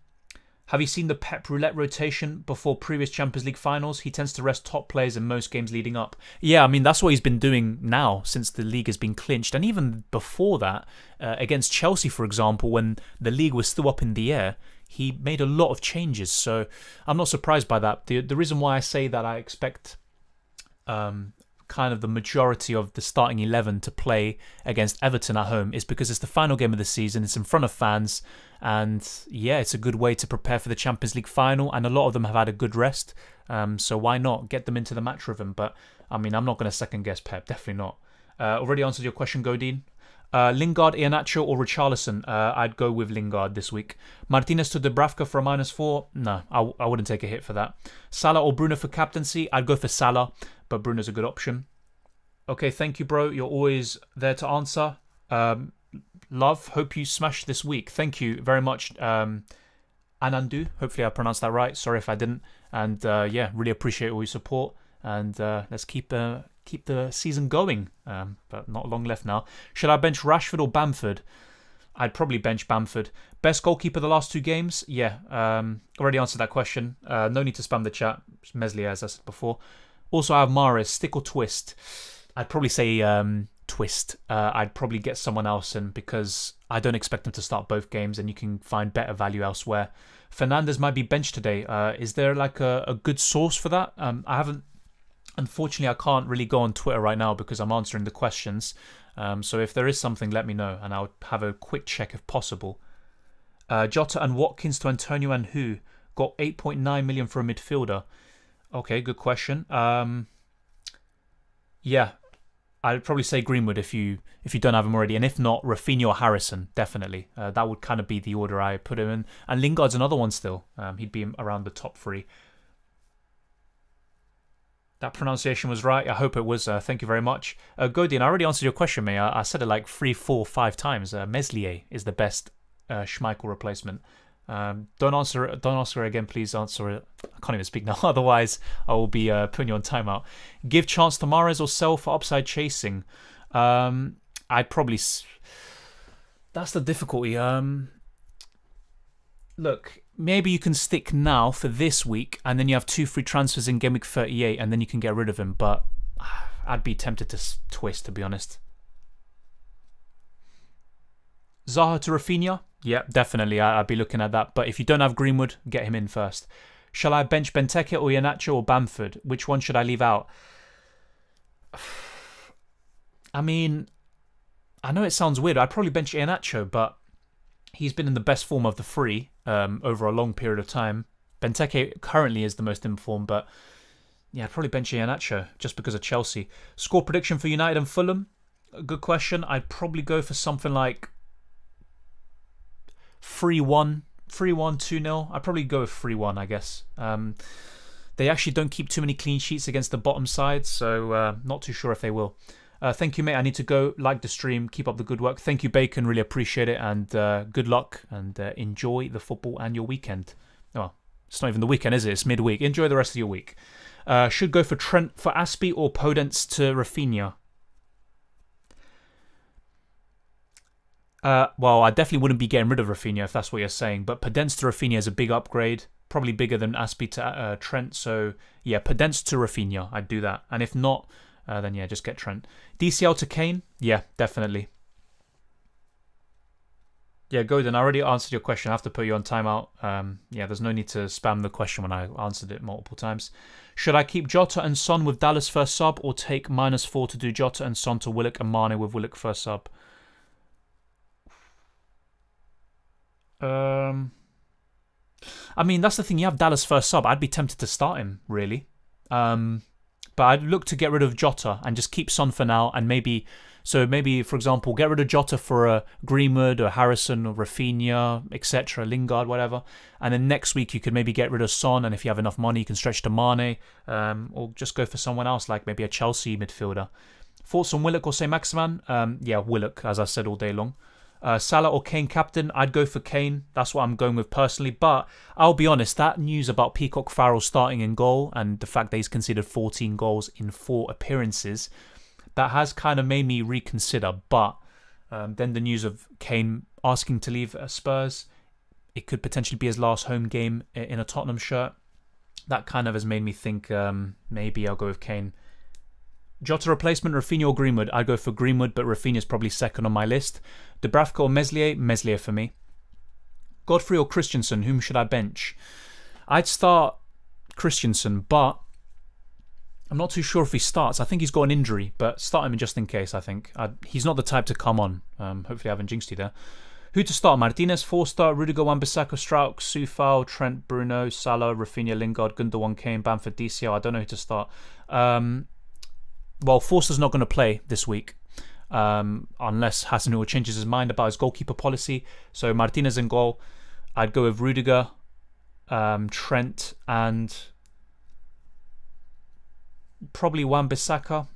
[SPEAKER 1] Have you seen the Pep Roulette rotation before previous Champions League finals? He tends to rest top players in most games leading up. Yeah, I mean, that's what he's been doing now since the league has been clinched. And even before that, against Chelsea, for example, when the league was still up in the air, he made a lot of changes. So I'm not surprised by that. The reason why I say that I expect kind of the majority of the starting 11 to play against Everton at home is because it's the final game of the season. It's in front of fans. And yeah, it's a good way to prepare for the Champions League final. And a lot of them have had a good rest. So why not get them into the match rhythm? But I mean, I'm not going to second guess Pep. Definitely not. Already answered your question, Godin. Lingard, Iheanacho or Richarlison? I'd go with Lingard this week. Martinez to Dubravka for a -4? No, I wouldn't take a hit for that. Salah or Bruno for captaincy? I'd go for Salah, but Bruno's a good option. Okay, thank you, bro. You're always there to answer. Love, hope you smash this week. Thank you very much, Anandu. Hopefully I pronounced that right. Sorry if I didn't. And yeah, really appreciate all your support. And let's keep the season going. But not long left now. Should I bench Rashford or Bamford? I'd probably bench Bamford. Best goalkeeper the last 2 games? Yeah, already answered that question. No need to spam the chat. Meslier, as I said before. Also, I have Mahrez. Stick or twist? I'd probably say twist. I'd probably get someone else in because I don't expect them to start both games and you can find better value elsewhere. Fernandes might be benched today. Is there like a good source for that? I haven't. Unfortunately, I can't really go on Twitter right now because I'm answering the questions. So if there is something, let me know and I'll have a quick check if possible. Jota and Watkins to Antonio and who? Got 8.9 million for a midfielder. Okay, good question. Yeah, I'd probably say Greenwood if you don't have him already. And if not, Raphinha or Harrison, definitely. That would kind of be the order I put him in. And Lingard's another one still. He'd be around the top 3. That pronunciation was right. I hope it was. Thank you very much. Godin, I already answered your question, mate. I said it like 3, 4, 5 times. Meslier is the best Schmeichel replacement. Don't ask her again, please. Answer it. I can't even speak now. Otherwise, I will be putting you on timeout. Give chance to Mahrez or sell for upside chasing. I'd probably. That's the difficulty. Look, maybe you can stick now for this week, and then you have 2 free transfers in Gameweek 38, and then you can get rid of him. But I'd be tempted to twist, to be honest. Zaha to Raphinha? Yeah, definitely. I'd be looking at that. But if you don't have Greenwood, get him in first. Shall I bench Benteke or Iheanacho or Bamford? Which one should I leave out? I mean, I know it sounds weird. I'd probably bench Iheanacho, but he's been in the best form of the 3 over a long period of time. Benteke currently is the most informed, but yeah, I'd probably bench Iheanacho just because of Chelsea. Score prediction for United and Fulham? Good question. I'd probably go for something like 3-1, 2-0. I'd probably go with 3-1, I guess. They actually don't keep too many clean sheets against the bottom side, so not too sure if they will. Thank you, mate. I need to go. Like the stream. Keep up the good work. Thank you, Bacon. Really appreciate it. And good luck. And enjoy the football and your weekend. Oh, it's not even the weekend, is it? It's midweek. Enjoy the rest of your week. Should go for Trent for Aspie or Podence to Raphinha? Well, I definitely wouldn't be getting rid of Raphinha if that's what you're saying. But Podence to Raphinha is a big upgrade. Probably bigger than Aspie to Trent. So, yeah, Podence to Raphinha. I'd do that. And if not, then yeah, just get Trent. DCL to Kane? Yeah, definitely. Yeah, Godin, I already answered your question. I have to put you on timeout. Yeah, there's no need to spam the question when I answered it multiple times. Should I keep Jota and Son with Dallas first sub or take -4 to do Jota and Son to Willock and Mane with Willock first sub? I mean, that's the thing. You have Dallas first sub. I'd be tempted to start him, really. But I'd look to get rid of Jota and just keep Son for now. And maybe, for example, get rid of Jota for a Greenwood or Harrison or Raphinha, etc., Lingard, whatever. And then next week you could maybe get rid of Son. And if you have enough money, you can stretch to Mane, or just go for someone else, like maybe a Chelsea midfielder. Thoughts on Willock or St. Maximan? Yeah, Willock, as I said all day long. Salah or Kane captain? I'd go for Kane. That's what I'm going with personally. But I'll be honest, that news about Peacock Farrell starting in goal and the fact that he's conceded 14 goals in 4 appearances, that has kind of made me reconsider. But then the news of Kane asking to leave Spurs, it could potentially be his last home game in a Tottenham shirt. That kind of has made me think maybe I'll go with Kane. Jota replacement, Raphinha or Greenwood? I'd go for Greenwood, but Raphinha's probably second on my list. Dubravka or Meslier? Meslier for me. Godfrey or Christensen? Whom should I bench? I'd start Christensen, but I'm not too sure if he starts. I think he's got an injury, but start him just in case, I think. He's not the type to come on. Hopefully I haven't jinxed you there. Who to start? Martinez, Forster, Rudiger, Wan-Bissaka, Strauch, Soufal, Trent, Bruno, Salah, Raphinha, Lingard, Gundogan, Kane, Bamford, DCL. I don't know who to start. Well, Forster's not going to play this week unless Hasenhüttl changes his mind about his goalkeeper policy. So Martinez in goal. I'd go with Rudiger, Trent, and probably Wan-Bissaka.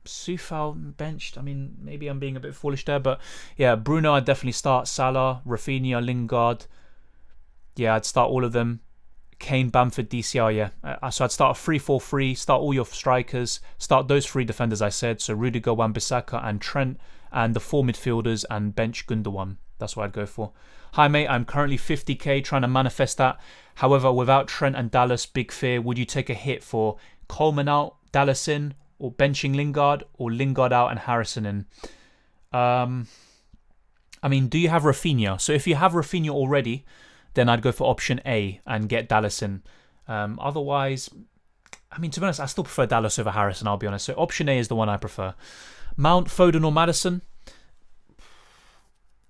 [SPEAKER 1] Soufal benched. I mean, maybe I'm being a bit foolish there, but yeah, Bruno I'd definitely start. Salah, Raphinha, Lingard. Yeah, I'd start all of them. Kane, Bamford, DCL, yeah. So I'd start a 3-4-3, start all your strikers, start those 3 defenders I said, so Rudiger, Wan-Bissaka and Trent, and the 4 midfielders, and bench Gundogan. That's what I'd go for. Hi mate, I'm currently 50k trying to manifest that. However, without Trent and Dallas, big fear, would you take a hit for Coleman out, Dallas in, or benching Lingard, or Lingard out and Harrison in? I mean, do you have Raphinha? So if you have Raphinha already, then I'd go for option A and get Dallas in. Otherwise, I mean, to be honest, I still prefer Dallas over Harrison, I'll be honest. So option A is the one I prefer. Mount, Foden or Maddison?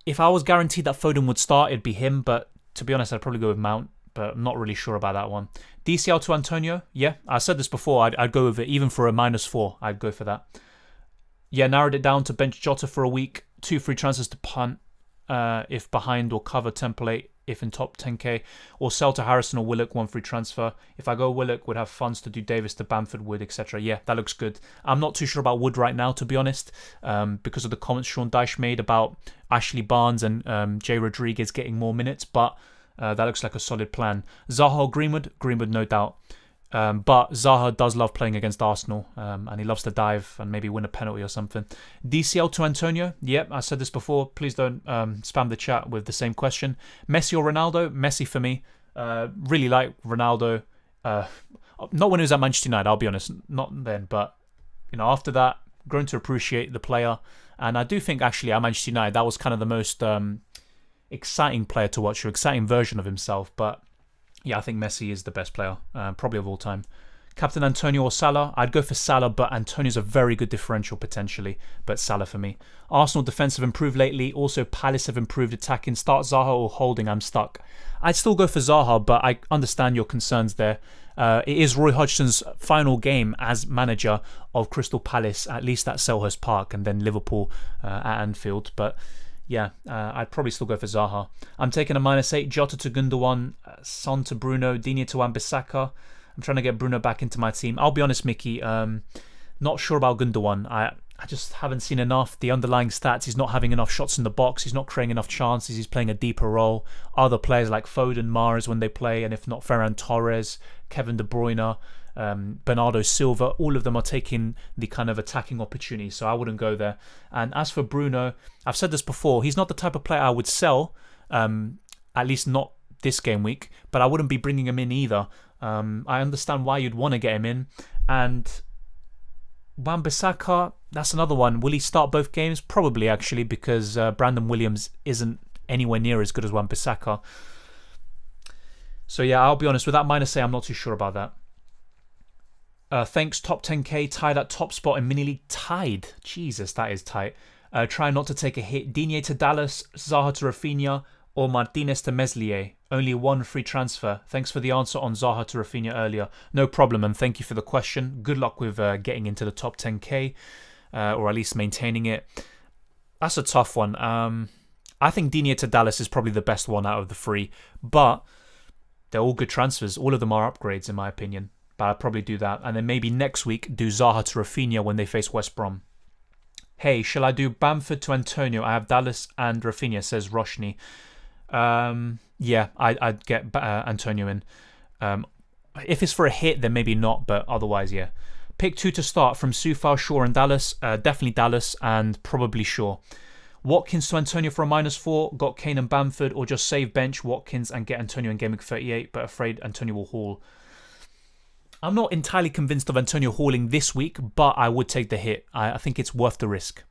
[SPEAKER 1] If I was guaranteed that Foden would start, it'd be him. But to be honest, I'd probably go with Mount. But I'm not really sure about that one. DCL to Antonio? Yeah, I said this before. I'd go with it. Even for a -4, I'd go for that. Yeah, narrowed it down to bench Jota for a week. 2 free transfers to punt if behind or cover template if in top 10k, or sell to Harrison or Willock, 1 free transfer. If I go Willock, would have funds to do Davis to Bamford, Wood, etc. Yeah, that looks good. I'm not too sure about Wood right now, to be honest, because of the comments Sean Dyche made about Ashley Barnes and Jay Rodriguez getting more minutes, but That looks like a solid plan. Zaha or Greenwood? Greenwood, no doubt. But Zaha does love playing against Arsenal, and he loves to dive and maybe win a penalty or something. DCL to Antonio? Yep, I said this before. Please don't spam the chat with the same question. Messi or Ronaldo? Messi for me. Really like Ronaldo. Not when he was at Manchester United, I'll be honest. Not then, but after that, grown to appreciate the player. And I do think actually at Manchester United, that was kind of the most exciting player to watch, or exciting version of himself. But yeah, I think Messi is the best player, probably of all time. Captain Antonio or Salah? I'd go for Salah, but Antonio's a very good differential potentially, but Salah for me. Arsenal defense have improved lately. Also, Palace have improved attacking. Start Zaha or Holding? I'm stuck. I'd still go for Zaha, but I understand your concerns there. It is Roy Hodgson's final game as manager of Crystal Palace, at least at Selhurst Park, and then Liverpool at Anfield. But yeah, I'd probably still go for Zaha. I'm taking a -8. Jota to Gundogan, Son to Bruno, Digne to Wan-Bissaka. I'm trying to get Bruno back into my team. I'll be honest, Mickey, not sure about Gundogan. I just haven't seen enough. The underlying stats, he's not having enough shots in the box. He's not creating enough chances. He's playing a deeper role. Other players like Foden, Mahrez when they play, and if not, Ferran Torres, Kevin De Bruyne, Bernardo Silva, all of them are taking the kind of attacking opportunity, so I wouldn't go there. And as for Bruno, I've said this before, he's not the type of player I would sell, at least not this game week, but I wouldn't be bringing him in either. I understand why you'd want to get him in. And Wan-Bissaka, that's another one. Will he start both games? Probably, actually, because Brandon Williams isn't anywhere near as good as Wan-Bissaka. So yeah, I'll be honest, with that -8, I'm not too sure about that. Thanks, top 10k, tied at top spot in mini league. Tied? Jesus, that is tight. Try not to take a hit. Digne to Dallas, Zaha to Raphinha, or Martinez to Meslier. Only one free transfer. Thanks for the answer on Zaha to Raphinha earlier. No problem, and thank you for the question. Good luck with getting into the top 10k, or at least maintaining it. That's a tough one. I think Digne to Dallas is probably the best one out of the three, but they're all good transfers. All of them are upgrades, in my opinion. But I'd probably do that. And then maybe next week, do Zaha to Raphinha when they face West Brom. Hey, shall I do Bamford to Antonio? I have Dallas and Raphinha, says Roshni. Yeah, I'd get Antonio in. If it's for a hit, then maybe not, but otherwise, yeah. Pick 2 to start from Soufal, Shaw and Dallas. Definitely Dallas and probably Shaw. Watkins to Antonio for a -4. Got Kane and Bamford, or just save bench Watkins and get Antonio in Game Week 38, but afraid Antonio will haul. I'm not entirely convinced of Antonio hauling this week, but I would take the hit. I think it's worth the risk.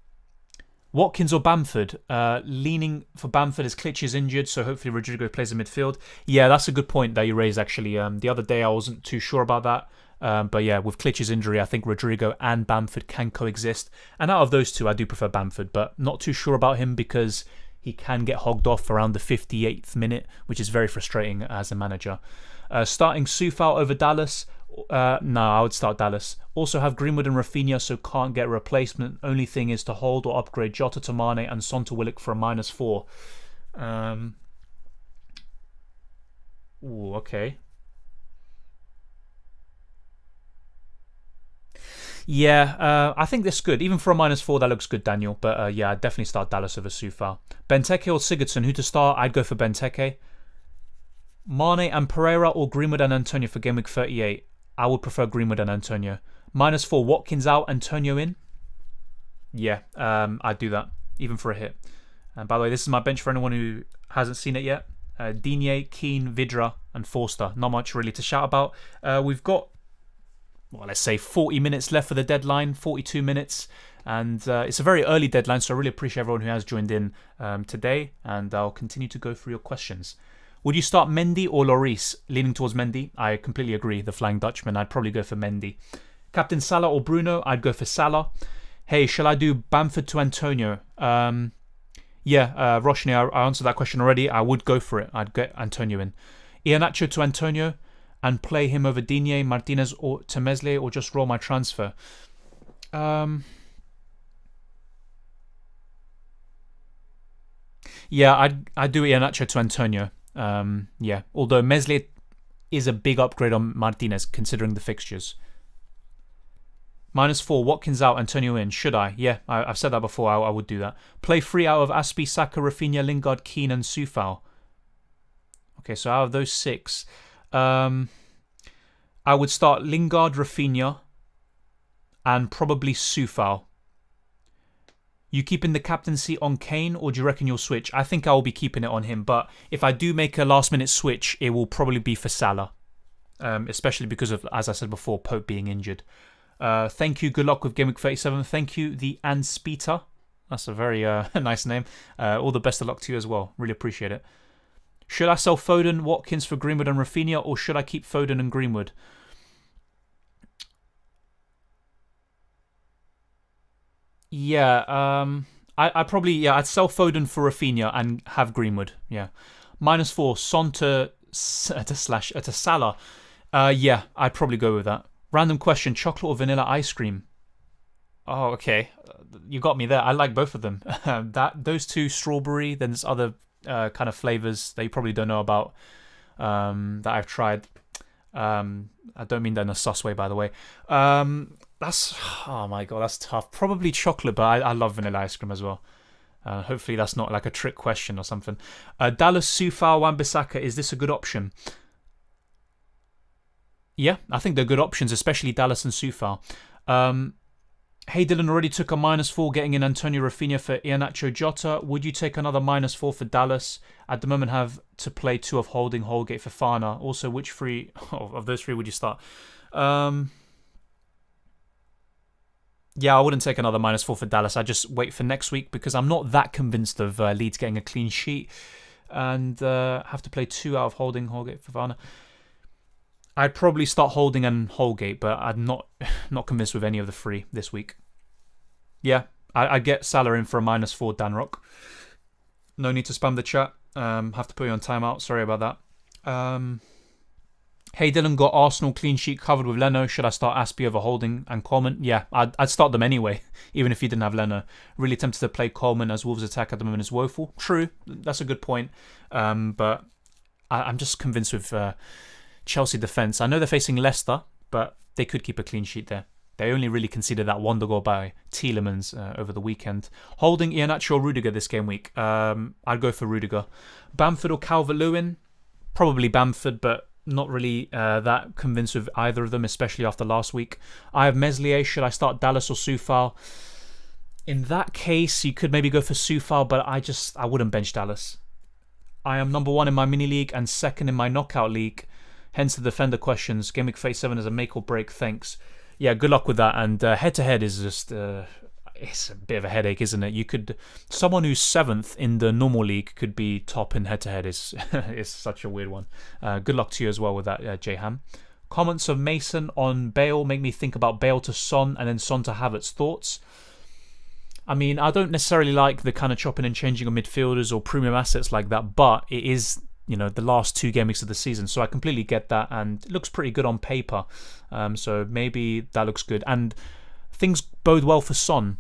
[SPEAKER 1] Watkins or Bamford? Leaning for Bamford as Klitsch is injured, so hopefully Rodrigo plays in midfield. Yeah, that's a good point that you raised, actually. The other day I wasn't too sure about that. But yeah, with Klitsch's injury, I think Rodrigo and Bamford can coexist. And out of those two, I do prefer Bamford, but not too sure about him because he can get hogged off around the 58th minute, which is very frustrating as a manager. Starting Soufal over Dallas. No, I would start Dallas. Also have Greenwood and Raphinha, so can't get a replacement. Only thing is to hold or upgrade Jota to Mane and Son to Willock for a -4. Ooh, okay. Yeah, I think that's good. Even for a -4, that looks good, Daniel. But yeah, I'd definitely start Dallas over Soufal. Benteke or Sigurdsson? Who to start? I'd go for Benteke. Mane and Pereira or Greenwood and Antonio for Game Week 38? I would prefer Greenwood and Antonio. -4, Watkins out, Antonio in? Yeah, I'd do that, even for a hit. And by the way, this is my bench for anyone who hasn't seen it yet. Digne, Keane, Vidra, and Forster. Not much really to shout about. We've got, well, let's say 40 minutes left for the deadline, 42 minutes. And it's a very early deadline, so I really appreciate everyone who has joined in today. And I'll continue to go through your questions. Would you start Mendy or Lloris? Leaning towards Mendy. I completely agree. The Flying Dutchman. I'd probably go for Mendy. Captain Salah or Bruno? I'd go for Salah. Hey, shall I do Bamford to Antonio? Yeah, Roshni, I answered that question already. I would go for it. I'd get Antonio in. Iheanacho to Antonio and play him over Digne, Martinez or to Meslier, or just roll my transfer. Yeah, I'd do Iheanacho to Antonio. Yeah, although Meslier is a big upgrade on Martinez considering the fixtures. -4, Watkins out, Antonio in. Should I? Yeah, I've said that before. I would do that. Play 3 out of Aspi, Saka, Raphinha, Lingard, Keane and Soufal. Okay, so out of those 6, I would start Lingard, Raphinha, and probably Soufal. You keeping the captaincy on Kane, or do you reckon you'll switch? I think I will be keeping it on him, but if I do make a last-minute switch, it will probably be for Salah, especially because of, as I said before, Pope being injured. Thank you. Good luck with Gameweek 37. Thank you, the Anspita. That's a very nice name. All the best of luck to you as well. Really appreciate it. Should I sell Foden, Watkins for Greenwood and Raphinha, or should I keep Foden and Greenwood? Yeah, I'd probably, I'd sell Foden for Raphinha and have Greenwood. Yeah. -4, Son to Salah. Yeah, I'd probably go with that. Random question, chocolate or vanilla ice cream? Oh, okay. You got me there. I like both of them. Those two, strawberry, then there's other kind of flavors that you probably don't know about that I've tried. I don't mean that in a sus way, by the way. Oh my god, that's tough. Probably chocolate, but I love vanilla ice cream as well. Hopefully that's not like a trick question or something. Dallas, Soufal, Wan-Bissaka, is this a good option? Yeah, I think they're good options, especially Dallas and Soufal. Hey Dylan, already took a -4 getting in Antonio Raphinha for Iheanacho Jota. Would you take another -4 for Dallas? At the moment have to play 2 of Holding, Holgate for Fana. Also, which 3 of those 3 would you start? Yeah, I wouldn't take another -4 for Dallas. I'd just wait for next week because I'm not that convinced of Leeds getting a clean sheet and have to play 2 out of Holding, Holgate for Fana. I'd probably start Holding and Holgate, but I'm not convinced with any of the 3 this week. Yeah, I'd get Salah in for a -4, Dan Rock. No need to spam the chat. Have to put you on timeout. Sorry about that. Hey Dylan, got Arsenal clean sheet covered with Leno. Should I start Aspie over Holding and Coleman? Yeah, I'd start them anyway, even if you didn't have Leno. Really tempted to play Coleman as Wolves' attack at the moment is woeful. True, that's a good point. But I'm just convinced with Chelsea defence. I know they're facing Leicester, but they could keep a clean sheet there. They only really conceded that wonder goal by Tielemans over the weekend. Holding, Iheanacho or Rudiger this game week? I'd go for Rudiger. Bamford or Calvert-Lewin? Probably Bamford, but not really that convinced with either of them, especially after last week. I have Meslier. Should I start Dallas or Soufal? In that case, you could maybe go for Soufal, but I wouldn't bench Dallas. I am number 1 in my mini league and 2nd in my knockout league. Hence the defender questions. Game week 37 is a make or break. Thanks. Yeah, good luck with that. And head to head is just it's a bit of a headache, isn't it? Someone who's 7th in the normal league could be top in head to head. Is such a weird one. Good luck to you as well with that, J Ham. Comments of Mason on Bale make me think about Bale to Son and then Son to Havertz. Thoughts? I mean, I don't necessarily like the kind of chopping and changing of midfielders or premium assets like that, but it is, the last 2 game weeks of the season, so I completely get that, and it looks pretty good on paper. So maybe that looks good, and things bode well for Son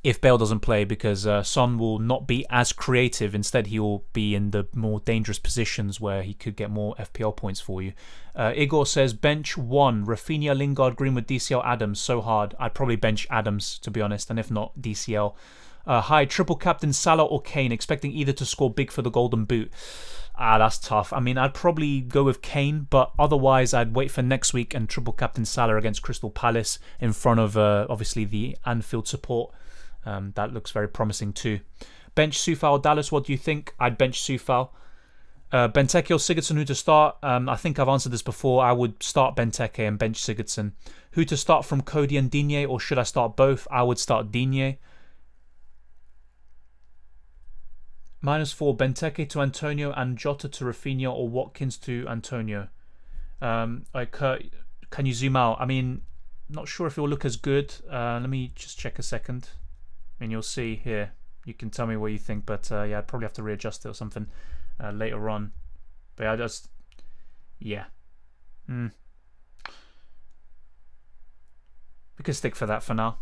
[SPEAKER 1] if Bale doesn't play, because Son will not be as creative. Instead, he will be in the more dangerous positions where he could get more FPL points for you. Igor says, bench 1, Raphinha, Lingard, Greenwood, DCL, Adams. So hard. I'd probably bench Adams, to be honest, and if not, DCL. Hi, triple captain Salah or Kane, expecting either to score big for the Golden Boot. That's tough. I mean, I'd probably go with Kane, but otherwise I'd wait for next week and triple captain Salah against Crystal Palace in front of, obviously, the Anfield support. That looks very promising too. Bench Soufal, Dallas, what do you think? I'd bench Soufal. Benteke or Sigurdsson, who to start? I think I've answered this before. I would start Benteke and bench Sigurdsson. Who to start from Cody and Digne, or should I start both? I would start Digne. -4, Benteke to Antonio and Jota to Raphinha, or Watkins to Antonio. Kurt, can you zoom out? I mean, not sure if it will look as good. Let me just check a second. And you'll see here. You can tell me what you think, but yeah, I'd probably have to readjust it or something later on. But yeah, yeah. We can stick for that for now.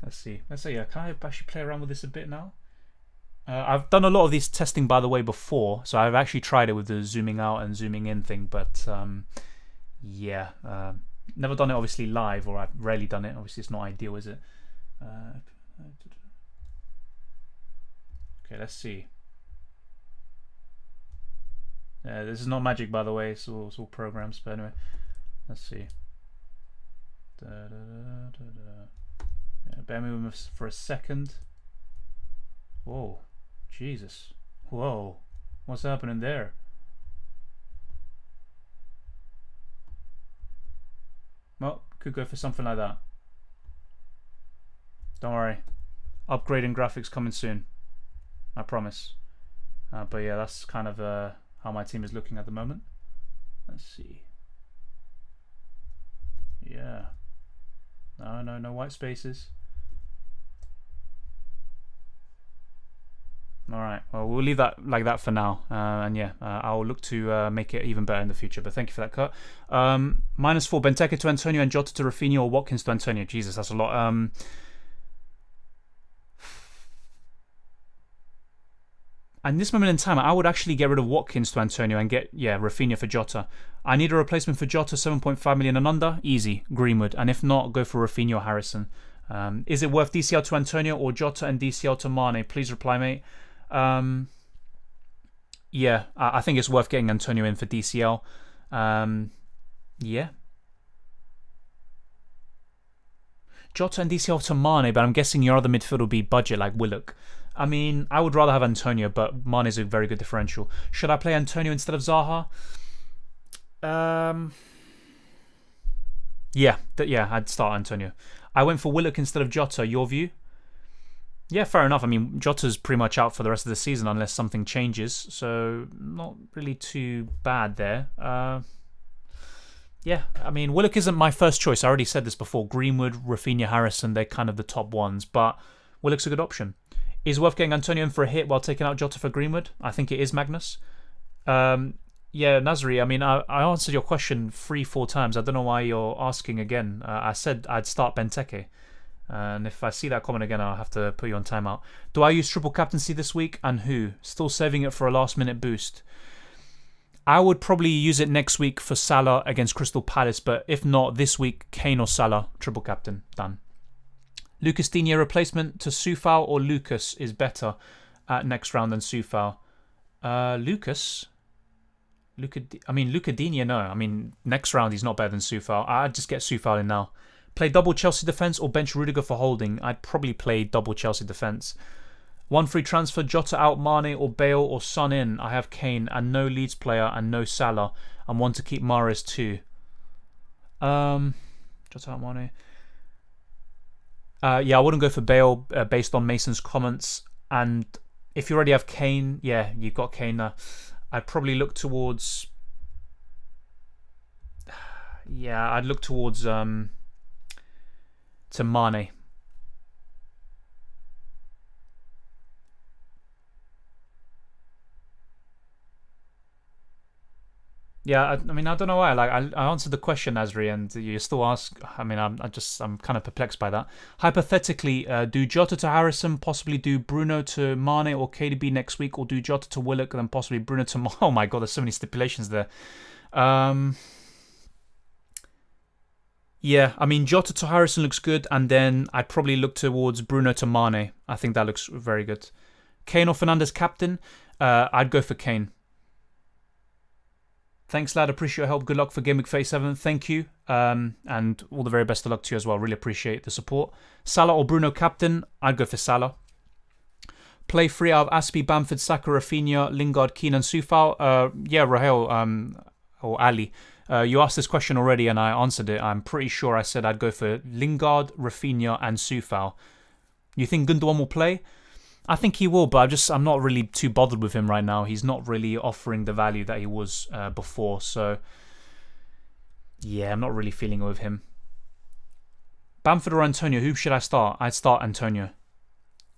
[SPEAKER 1] Let's see. Yeah, can I actually play around with this a bit now? I've done a lot of these testing, by the way, before, so I've actually tried it with the zooming out and zooming in thing, but yeah, never done it obviously live, or I've rarely done it. Obviously, it's not ideal, is it? Okay, let's see. This is not magic, by the way. It's all programs. But anyway, let's see. Bear me with for a second. Whoa, Jesus. Whoa, what's happening there? Well, could go for something like that. Don't worry. Upgrading graphics coming soon. I promise. But yeah, that's kind of how my team is looking at the moment. Let's see. Yeah. No white spaces. Alright, well, we'll leave that like that for now. And yeah, I'll look to make it even better in the future. But thank you for that cut. -4, Benteke to Antonio and Jota to Raphinha or Watkins to Antonio. Jesus, that's a lot. And this moment in time, I would actually get rid of Watkins to Antonio and get, Raphinha for Jota. I need a replacement for Jota, 7.5 million and under. Easy, Greenwood. And if not, go for Raphinha or Harrison. Is it worth DCL to Antonio or Jota and DCL to Mane? Please reply, mate. Yeah, I think it's worth getting Antonio in for DCL. Yeah. Jota and DCL to Mane, but I'm guessing your other midfield will be budget like Willock. I mean, I would rather have Antonio, but Mane is a very good differential. Should I play Antonio instead of Zaha? Yeah, I'd start Antonio. I went for Willock instead of Jota. Your view? Yeah, fair enough. I mean, Jota's pretty much out for the rest of the season unless something changes, so not really too bad there. Yeah, I mean, Willock isn't my first choice. I already said this before. Greenwood, Raphinha, Harrison, they're kind of the top ones, but Willock's a good option. Is it worth getting Antonio in for a hit while taking out Jota for Greenwood? I think it is, Magnus. Yeah, Nasri, I mean, I answered your question 3-4 times. I don't know why you're asking again. I said I'd start Benteke. And if I see that comment again, I'll have to put you on timeout. Do I use triple captaincy this week? And who? Still saving it for a last-minute boost. I would probably use it next week for Salah against Crystal Palace, but if not, this week, Kane or Salah, triple captain. Done. Lucas Digne replacement to Soufal or Lucas is better at next round than Soufal. Luca Digne, no. I mean, next round he's not better than Soufal. I'd just get Soufal in now. Play double Chelsea defence or bench Rudiger for holding? I'd probably play double Chelsea defence. One free transfer, Jota out, Mane or Bale or Son in. I have Kane and no Leeds player and no Salah. And want to keep Mahrez too. Jota out, Mane. Yeah, I wouldn't go for Bale based on Mason's comments. And if you already have Kane, yeah, you've got Kane there. I'd probably look towards... Yeah, I'd look towards... to Mane. Yeah, I mean, I don't know why. Like, I answered the question, Nasri, and you still ask. I mean, I'm kind of perplexed by that. Hypothetically, do Jota to Harrison, possibly do Bruno to Mane or KDB next week, or do Jota to Willock, then possibly Bruno to... Oh my God, there's so many stipulations there. Yeah, I mean, Jota to Harrison looks good, and then I'd probably look towards Bruno to Mane. I think that looks very good. Kane or Fernandes captain? I'd go for Kane. Thanks, lad. Appreciate your help. Good luck for Gameweek 37. Thank you. And all the very best of luck to you as well. Really appreciate the support. Salah or Bruno captain? I'd go for Salah. Play 3 out of Aspi, Bamford, Saka, Raphinha, Lingard, Keane and Soufal. Yeah, Rahel or Ali. You asked this question already and I answered it. I'm pretty sure I said I'd go for Lingard, Raphinha and Soufal. You think Gundogan will play? I think he will, but I'm not really too bothered with him right now. He's not really offering the value that he was before. So, yeah, I'm not really feeling it with him. Bamford or Antonio, who should I start? I'd start Antonio.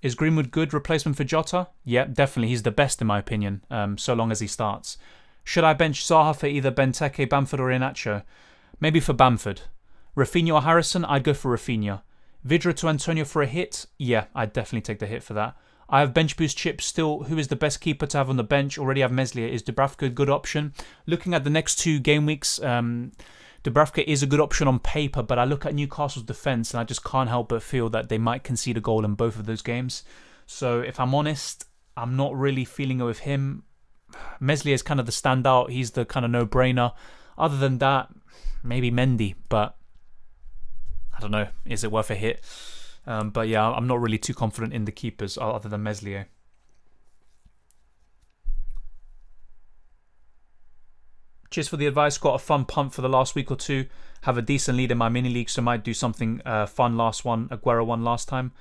[SPEAKER 1] Is Greenwood good replacement for Jota? Yeah, definitely. He's the best in my opinion, so long as he starts. Should I bench Zaha for either Benteke, Bamford or Iheanacho? Maybe for Bamford. Raphinha or Harrison? I'd go for Raphinha. Vidra to Antonio for a hit? Yeah, I'd definitely take the hit for that. I have bench boost chips still. Who is the best keeper to have on the bench? Already have Meslier. Is Dubravka a good option? Looking at the next 2 game weeks, Dubravka is a good option on paper, but I look at Newcastle's defence and I just can't help but feel that they might concede a goal in both of those games. So if I'm honest, I'm not really feeling it with him. Meslier is kind of the standout. He's the kind of no-brainer. Other than that, maybe Mendy, but I don't know. Is it worth a hit? But yeah, I'm not really too confident in the keepers other than Meslier. Cheers for the advice. Got a fun punt for the last week or two. Have a decent lead in my mini league, so might do something fun last one. Aguero won last time.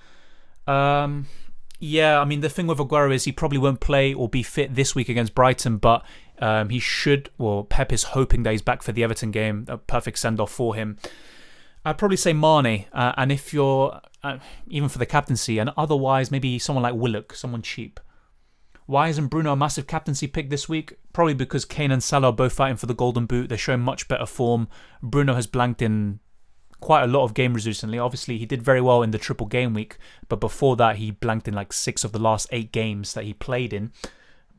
[SPEAKER 1] Yeah, I mean, the thing with Aguero is he probably won't play or be fit this week against Brighton, but he should. Well, Pep is hoping that he's back for the Everton game. A perfect send-off for him. I'd probably say Mane, and if you're even for the captaincy, and otherwise maybe someone like Willock, someone cheap. Why isn't Bruno a massive captaincy pick this week? Probably because Kane and Salah are both fighting for the Golden Boot. They're showing much better form. Bruno has blanked in quite a lot of games recently. Obviously, he did very well in the triple game week, but before that, he blanked in like 6 of the last 8 games that he played in.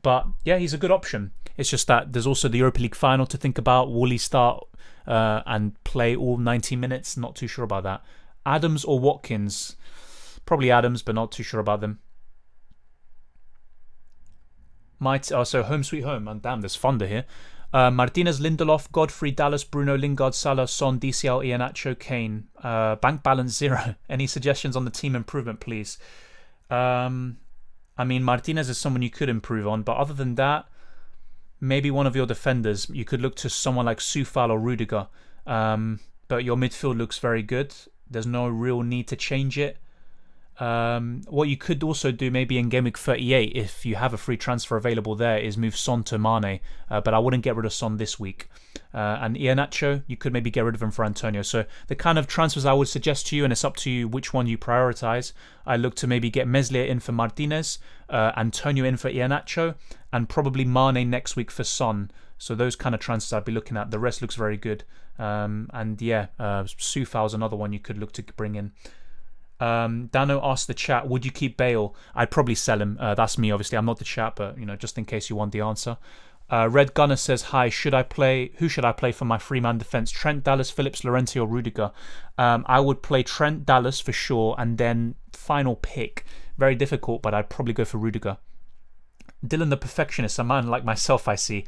[SPEAKER 1] But yeah, he's a good option. It's just that there's also the Europa League final to think about. Will he start and play all 90 minutes? Not too sure about that. Adams or Watkins? Probably Adams, but not too sure about them. So home sweet home, and damn, there's thunder here. Martinez, Lindelof, Godfrey, Dallas, Bruno, Lingard, Salah, Son, DCL, Iheanacho, Kane. Bank balance 0. Any suggestions on the team improvement, please? I mean, Martinez is someone you could improve on, but other than that, maybe one of your defenders. You could look to someone like Soufal or Rudiger. But your midfield looks very good. There's no real need to change it. What you could also do maybe in Gameweek 38, if you have a free transfer available there, is move Son to Mane, but I wouldn't get rid of Son this week. And Iheanacho, you could maybe get rid of him for Antonio. So the kind of transfers I would suggest to you, and it's up to you which one you prioritize, I look to maybe get Meslier in for Martinez, Antonio in for Iheanacho, and probably Mane next week for Son. So those kind of transfers I'd be looking at. The rest looks very good. And yeah, Soufal's another one you could look to bring in. Dano asked the chat, would you keep Bale? I'd probably sell him. That's me, obviously. I'm not the chat, but just in case you want the answer. Red Gunner says, hi, who should I play for my 3-man defense? Trent, Dallas, Phillips, Llorente, or Rudiger? I would play Trent, Dallas for sure, and then final pick. Very difficult, but I'd probably go for Rudiger. Dylan the Perfectionist, a man like myself, I see.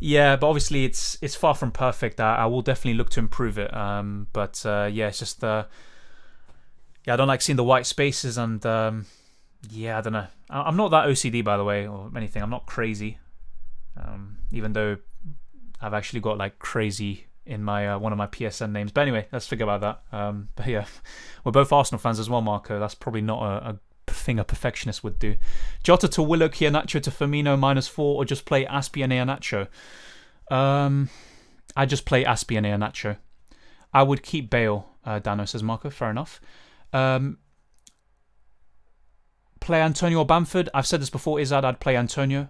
[SPEAKER 1] Yeah, but obviously it's far from perfect. I will definitely look to improve it. But yeah, it's just yeah, I don't like seeing the white spaces, and yeah, I don't know. I'm not that OCD, by the way, or anything. I'm not crazy, even though I've actually got like crazy in my one of my PSN names. But anyway, let's forget about that. But yeah, we're both Arsenal fans as well, Marco. That's probably not a thing a perfectionist would do. Jota to Willock, Iheanacho to Firmino -4, or just play Aspi and Iheanacho? I just play Aspi and Iheanacho. I would keep Bale, Dano says Marco. Fair enough. Play Antonio or Bamford? I've said this before, Izad. I'd play Antonio.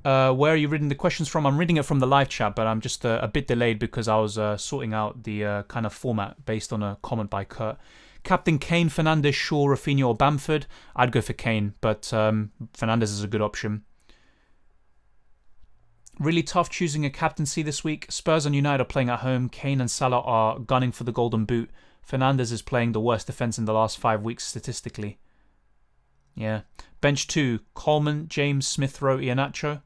[SPEAKER 1] Where are you reading the questions from? I'm reading it from the live chat, but I'm just a bit delayed because I was sorting out the kind of format based on a comment by Kurt. Captain Kane, Fernandes, Shaw, Raphinha or Bamford? I'd go for Kane, but Fernandes is a good option. Really tough choosing a captaincy this week. Spurs and United are playing at home. Kane and Salah are gunning for the Golden Boot. Fernandes is playing the worst defence in the last 5 weeks statistically. Yeah. Bench 2, Coleman, James, Smith Rowe, Iheanacho.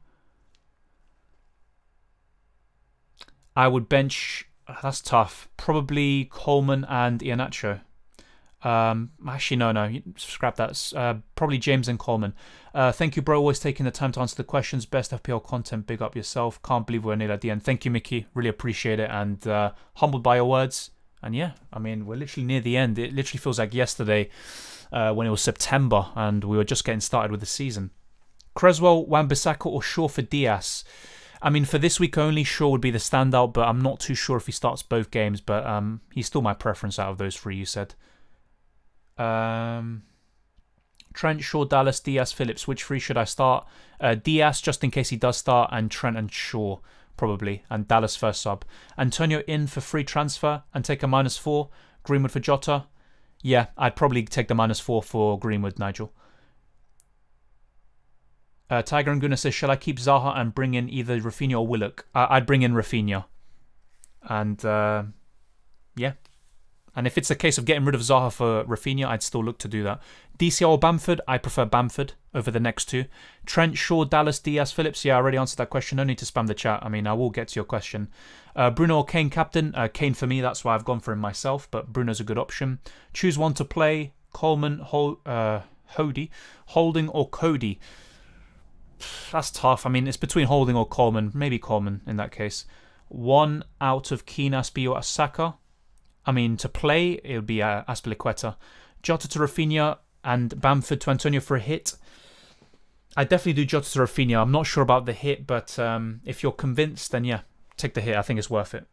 [SPEAKER 1] I would bench... That's tough. Probably Coleman and Iheanacho. Actually, no. Scrap that. Probably James and Coleman. Thank you, bro. Always taking the time to answer the questions. Best FPL content. Big up yourself. Can't believe we're nearly at the end. Thank you, Mickey. Really appreciate it. And humbled by your words. And yeah, I mean, we're literally near the end. It literally feels like yesterday when it was September and we were just getting started with the season. Creswell, Wan-Bissaka or Shaw for Diaz? I mean, for this week only, Shaw would be the standout, but I'm not too sure if he starts both games. But he's still my preference out of those 3 you said. Trent, Shaw, Dallas, Diaz, Phillips. Which 3 should I start? Diaz, just in case he does start, and Trent and Shaw. Probably, and Dallas first sub. Antonio in for free transfer and take a -4. Greenwood for Jota. Yeah, I'd probably take the -4 for Greenwood, Nigel. Tiger and Gunnar says, shall I keep Zaha and bring in either Raphinha or Willock? I'd bring in Raphinha. And yeah, And if it's a case of getting rid of Zaha for Raphinha, I'd still look to do that. DCL or Bamford? I prefer Bamford over the next two. Trent, Shaw, Dallas, Diaz, Phillips? Yeah, I already answered that question. No need to spam the chat. I mean, I will get to your question. Bruno or Kane captain? Kane for me. That's why I've gone for him myself, but Bruno's a good option. Choose one to play. Coleman, Holding or Cody? That's tough. I mean, it's between Holding or Coleman. Maybe Coleman in that case. One out of Keane, Aspi or Asaka. I mean, to play, it would be Azpilicueta. Jota to Raphinha and Bamford to Antonio for a hit. I definitely do Jota to Raphinha. I'm not sure about the hit, but if you're convinced, then yeah, take the hit. I think it's worth it.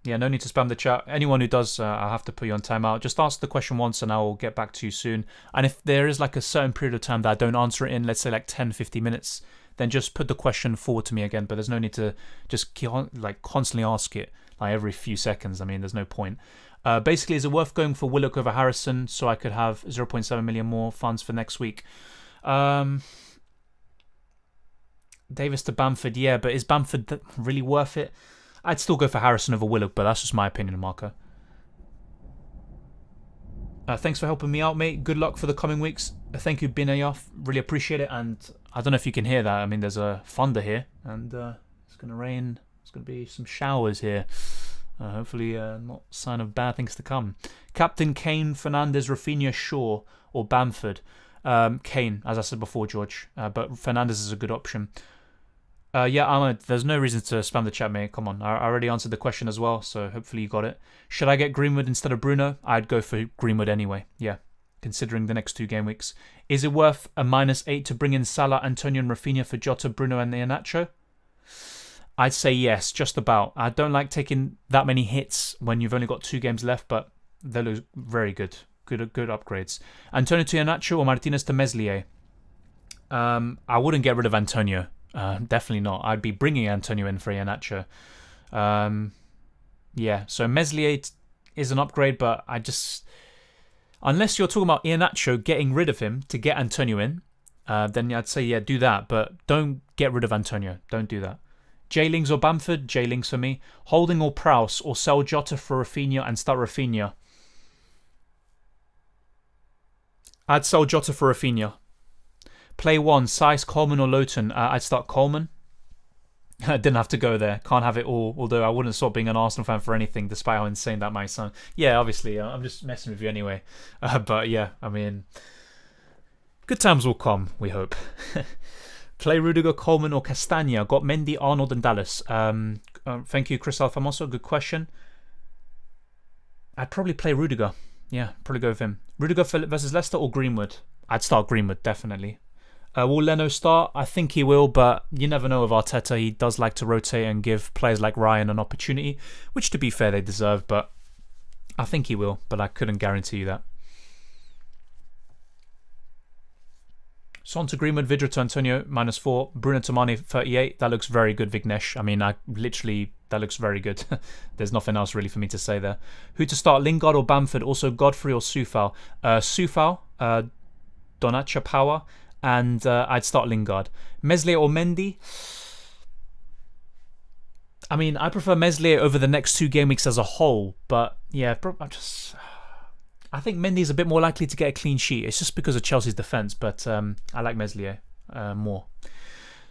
[SPEAKER 1] Yeah, no need to spam the chat. Anyone who does, I'll have to put you on timeout. Just ask the question once and I'll get back to you soon. And if there is like a certain period of time that I don't answer it in, let's say like 10, 50 minutes, then just put the question forward to me again. But there's no need to just constantly ask it like every few seconds. I mean, there's no point. Basically, is it worth going for Willock over Harrison so I could have 0.7 million more funds for next week? Davis to Bamford, yeah, but is Bamford really worth it? I'd still go for Harrison over Willock, but that's just my opinion, Marco. Thanks for helping me out, mate. Good luck for the coming weeks. Thank you, Binayaf. Really appreciate it. And I don't know if you can hear that. I mean, there's a thunder here, and it's going to rain. There's going to be some showers here. Hopefully, not a sign of bad things to come. Captain Kane, Fernandes, Raphinha, Shaw, or Bamford. Kane, as I said before, George. But Fernandes is a good option. Yeah, there's no reason to spam the chat, mate. Come on, I already answered the question as well, so hopefully you got it. Should I get Greenwood instead of Bruno? I'd go for Greenwood anyway, yeah, considering the next two game weeks. Is it worth a -8 to bring in Salah, Antonio and Raphinha for Jota, Bruno and Iheanacho? I'd say yes, just about. I don't like taking that many hits when you've only got 2 games left, but they look very good. Good upgrades. Antonio to Iheanacho or Martinez to Meslier? I wouldn't get rid of Antonio. Definitely not. I'd be bringing Antonio in for Iheanacho. Yeah, so Meslier is an upgrade, but I just... Unless you're talking about Iheanacho getting rid of him to get Antonio in, then I'd say, yeah, do that. But don't get rid of Antonio. Don't do that. J-Lings or Bamford? J-Lings for me. Holding or Prowse, or sell Jota for Raphinha and start Raphinha? I'd sell Jota for Raphinha. Play one, Sice, Coleman or Lowton? I'd start Coleman. I didn't have to go there. Can't have it all. Although I wouldn't stop being an Arsenal fan for anything, despite how insane that might sound. Yeah, obviously, I'm just messing with you anyway. But yeah, I mean, good times will come, we hope. Play Rudiger, Coleman or Castagna? Got Mendy, Arnold and Dallas. Thank you, Chris Alfamoso. Good question. I'd probably play Rudiger. Yeah, probably go with him. Rudiger versus Leicester or Greenwood? I'd start Greenwood, definitely. Will Leno start? I think he will, but you never know with Arteta. He does like to rotate and give players like Ryan an opportunity, which to be fair they deserve, but I think he will, but I couldn't guarantee you that. Son to Greenwood, Vidra to Antonio, -4. Bruno to Mane, 38. That looks very good, Vignesh. I mean, that looks very good. There's nothing else really for me to say there. Who to start, Lingard or Bamford? Also Godfrey or Soufal? Soufal, Donacha Power, and I'd start Lingard. Meslier or Mendy? I mean, I prefer Meslier over the next 2 game weeks as a whole, but yeah, I think Mendy's a bit more likely to get a clean sheet. It's just because of Chelsea's defence, but I like Meslier more.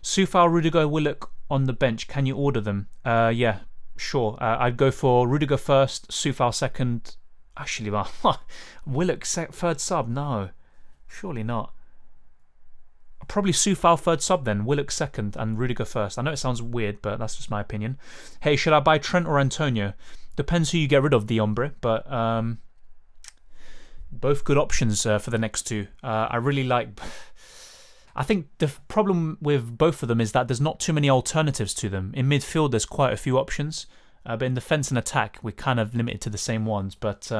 [SPEAKER 1] Soufal, Rudiger, Willock on the bench. Can you order them? Yeah, sure. I'd go for Rudiger first, Soufal second. Actually, Willock third sub? No, surely not. Probably Soufal third sub then, Willock second and Rudiger first. I know it sounds weird, but that's just my opinion. Hey, should I buy Trent or Antonio? Depends who you get rid of, the Ombre, but both good options for the next 2. I really like... I think the problem with both of them is that there's not too many alternatives to them. In midfield, there's quite a few options, but in defence and attack, we're kind of limited to the same ones. But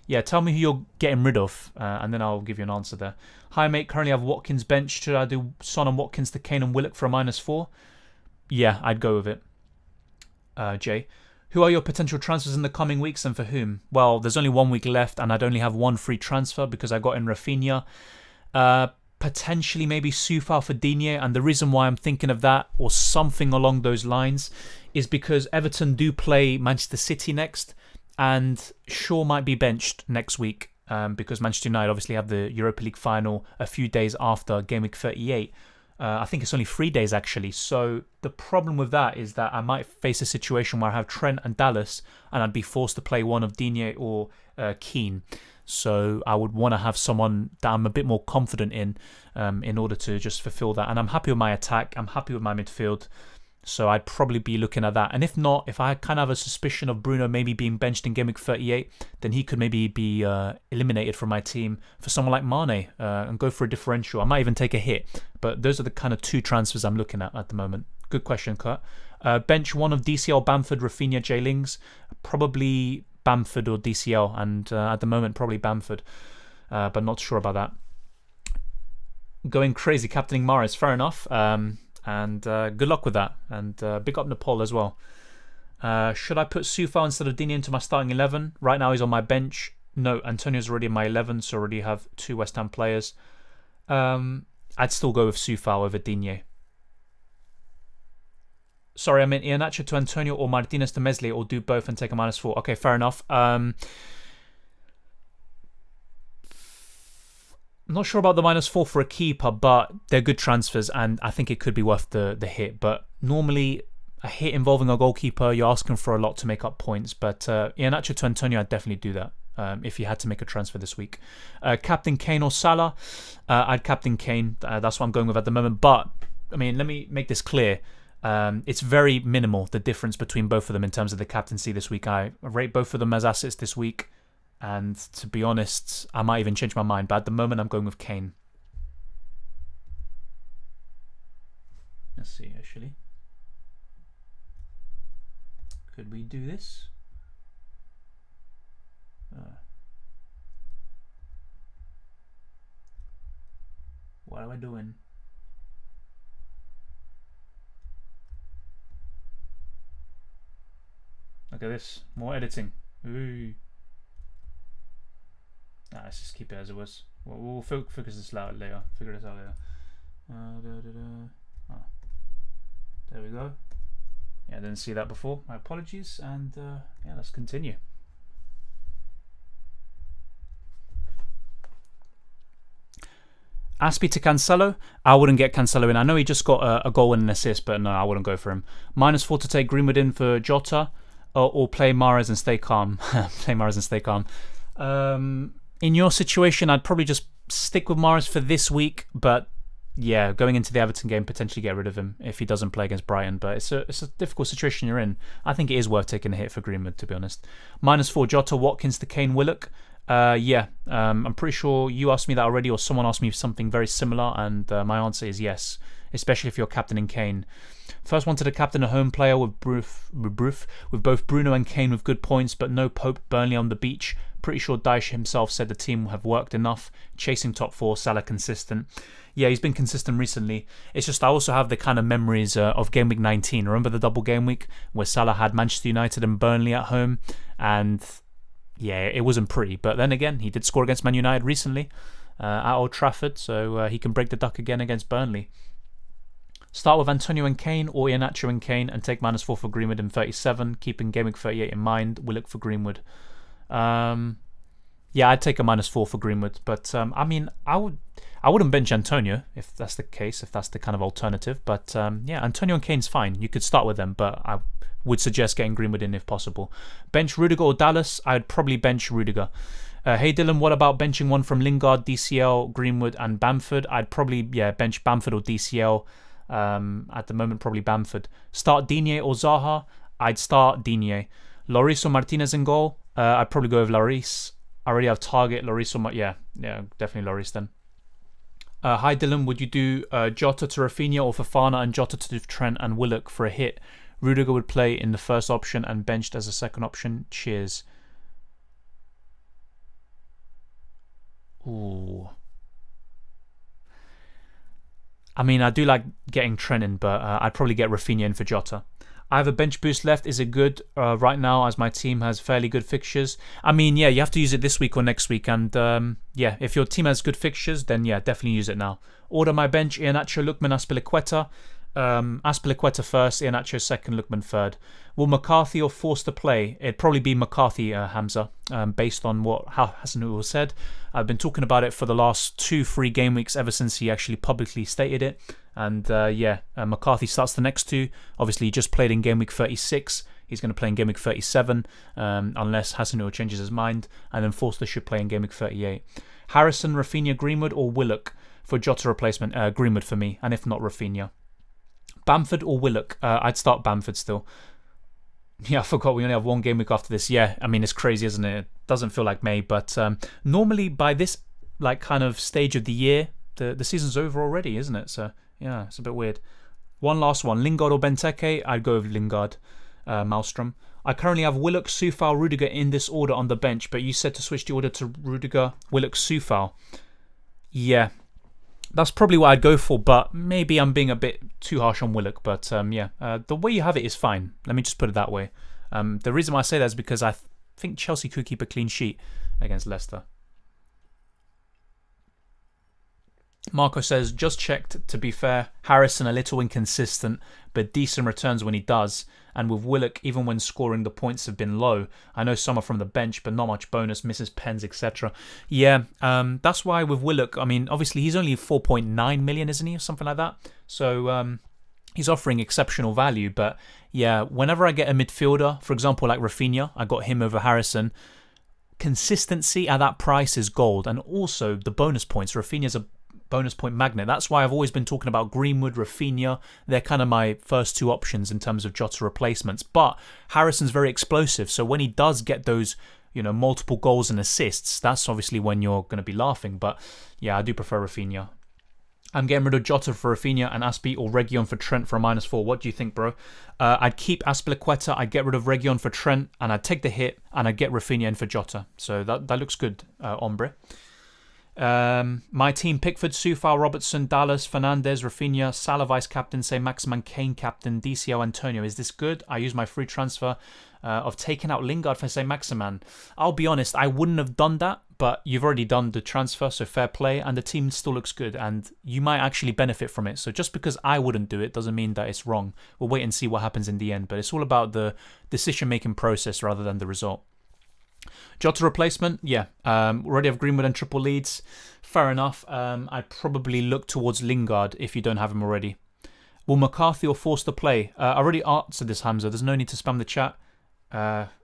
[SPEAKER 1] yeah, tell me who you're getting rid of, and then I'll give you an answer there. Hi, mate. Currently have Watkins bench. Should I do Son and Watkins to Kane and Willock for a -4? Yeah, I'd go with it. Jay. Who are your potential transfers in the coming weeks and for whom? Well, there's only 1 week left and I'd only have 1 free transfer because I got in Raphinha. Potentially maybe Soufal for Digne, and the reason why I'm thinking of that or something along those lines is because Everton do play Manchester City next, and Shaw might be benched next week because Manchester United obviously have the Europa League final a few days after Game Week 38. I think it's only 3 days actually. So the problem with that is that I might face a situation where I have Trent and Dallas, and I'd be forced to play one of Digne or Keane. So I would want to have someone that I'm a bit more confident in order to just fulfill that. And I'm happy with my attack. I'm happy with my midfield. So I'd probably be looking at that. And if not, if I kind of have a suspicion of Bruno maybe being benched in Game Week 38, then he could maybe be eliminated from my team for someone like Mane and go for a differential. I might even take a hit. But those are the kind of 2 transfers I'm looking at the moment. Good question, Kurt. Bench one of DCL, Bamford, Raphinha, J Lings. Probably Bamford or DCL, and at the moment probably Bamford, but not sure about that. Going crazy captaining Mahrez, fair enough, and good luck with that, and big up Nepal as well. Should I put Soufal instead of Digne into my starting 11? Right now he's on my bench. No, Antonio's already in my 11, so already have 2 West Ham players. I'd still go with Soufal over Digne. Sorry, I meant Iheanacho to Antonio or Martinez to Meslier, or do both and take a -4. Okay, fair enough. I'm not sure about the -4 for a keeper, but they're good transfers, and I think it could be worth the hit. But normally, a hit involving a goalkeeper, you're asking for a lot to make up points. But Iheanacho to Antonio, I'd definitely do that if you had to make a transfer this week. Captain Kane or Salah? I'd captain Kane. That's what I'm going with at the moment. But, I mean, let me make this clear. It's very minimal, the difference between both of them in terms of the captaincy this week. I rate both of them as assets this week, and to be honest, I might even change my mind, but at the moment I'm going with Kane. Let's see, actually. Could we do this? What am I doing? Look at this, more editing. Ooh. Nah, let's just keep it as it was. We'll focus this out later. Figure this out later. Oh. There we go. Yeah, I didn't see that before. My apologies. And yeah, let's continue. Aspi to Cancelo. I wouldn't get Cancelo in. I know he just got a goal and an assist, but no, I wouldn't go for him. -4 to take Greenwood in for Jota. Or play Mahrez and stay calm. Play Mahrez and stay calm. In your situation, I'd probably just stick with Mahrez for this week. But yeah, going into the Everton game, potentially get rid of him if he doesn't play against Brighton. But it's a difficult situation you're in. I think it is worth taking a hit for Greenwood, to be honest. -4 Jota, Watkins to Kane, Willock. I'm pretty sure you asked me that already, or someone asked me something very similar, and my answer is yes, especially if you're captaining Kane. First wanted to captain a home player with both Bruno and Kane with good points, but no Pope, Burnley on the beach. Pretty sure Daesh himself said the team have worked enough. Chasing top 4, Salah consistent. Yeah, he's been consistent recently. It's just I also have the kind of memories of Game Week 19. Remember the double game week where Salah had Manchester United and Burnley at home? And yeah, it wasn't pretty. But then again, he did score against Man United recently at Old Trafford, so he can break the duck again against Burnley. Start with Antonio and Kane, or Iheanacho and Kane, and take -4 for Greenwood in 37, keeping Game Week 38 in mind. We'll look for Greenwood. Yeah, I'd take a -4 for Greenwood, but I mean, I wouldn't bench Antonio if that's the case, if that's the kind of alternative. But yeah, Antonio and Kane's fine. You could start with them, but I would suggest getting Greenwood in if possible. Bench Rudiger or Dallas? I'd probably bench Rudiger. Hey Dylan, what about benching one from Lingard, DCL, Greenwood, and Bamford? I'd probably bench Bamford or DCL. At the moment, probably Bamford. Start Digne or Zaha? I'd start Digne. Lloris or Martinez in goal? I'd probably go with Lloris. I already have Target, Lloris or yeah, definitely Lloris then. Hi Dylan, would you do Jota to Raphinha or Fofana and Jota to Trent and Willock for a hit? Rudiger would play in the first option and benched as a second option. Cheers. Ooh. I mean, I do like getting Trent in, but I'd probably get Raphinha in for Jota. I have a bench boost left. Is it good right now as my team has fairly good fixtures? I mean, yeah, you have to use it this week or next week. And yeah, if your team has good fixtures, then yeah, definitely use it now. Order my bench, Iheanacho, Lookman, Aspilicueta. Aspilicueta first, Iheanacho second, Lookman third. Will McCarthy or Forster play? It'd probably be McCarthy, Hamza, based on how Hasenhuttl said. I've been talking about it for the last 2-3 game weeks ever since he actually publicly stated it. And McCarthy starts the next two. Obviously, he just played in game week 36. He's going to play in game week 37, unless Hasenhuttl changes his mind. And then Forster should play in game week 38. Harrison, Raphinha, Greenwood, or Willock for Jota replacement? Greenwood for me, and if not, Raphinha. Bamford or Willock? I'd start Bamford still. Yeah, I forgot we only have one game week after this. Yeah, I mean, it's crazy, isn't it? It doesn't feel like May, but normally by this kind of stage of the year, the season's over already, isn't it? So yeah, it's a bit weird. One last one, Lingard or Benteke? I'd go with Lingard, Maelstrom. I currently have Willock, Soufal, Rudiger in this order on the bench, but you said to switch the order to Rudiger, Willock, Soufal. Yeah, that's probably what I'd go for, but maybe I'm being a bit too harsh on Willock. But the way you have it is fine. Let me just put it that way. The reason why I say that is because I think Chelsea could keep a clean sheet against Leicester. Marco says, just checked, to be fair, Harrison a little inconsistent, but decent returns when he does. And with Willock, even when scoring, the points have been low. I know some are from the bench, but not much bonus, misses pens, etc. Yeah, that's why with Willock, I mean, obviously he's only 4.9 million, isn't he, or something like that? So he's offering exceptional value. But yeah, whenever I get a midfielder, for example, like Raphinha, I got him over Harrison. Consistency at that price is gold. And also the bonus points. Raphinha's a bonus point magnet. That's why I've always been talking about Greenwood, Raphinha. They're kind of my first two options in terms of Jota replacements. But Harrison's very explosive, so when he does get those, multiple goals and assists, that's obviously when you're going to be laughing. But yeah, I do prefer Raphinha. I'm getting rid of Jota for Raphinha and Aspi or Reguilon for Trent for a -4. What do you think, bro? I'd keep Aspilicueta, I'd get rid of Reguilon for Trent, and I'd take the hit, and I'd get Raphinha in for Jota. So that looks good, Ombre. My team: Pickford, Soufal, Robertson, Dallas, Fernandez, Raphinha, Salah vice captain, say Maximan, Kane captain, DCL, Antonio. Is this good? I use my free transfer of taking out Lingard for say Maximan. I'll be honest, I wouldn't have done that, but you've already done the transfer, so fair play, and the team still looks good, and you might actually benefit from it. So just because I wouldn't do it doesn't mean that it's wrong. We'll wait and see what happens in the end, but it's all about the decision-making process rather than the result. Jota replacement, yeah. Already have Greenwood and triple leads. Fair enough. I'd probably look towards Lingard if you don't have him already. Will McCarthy or Forster play? I already answered this, Hamza. There's no need to spam the chat.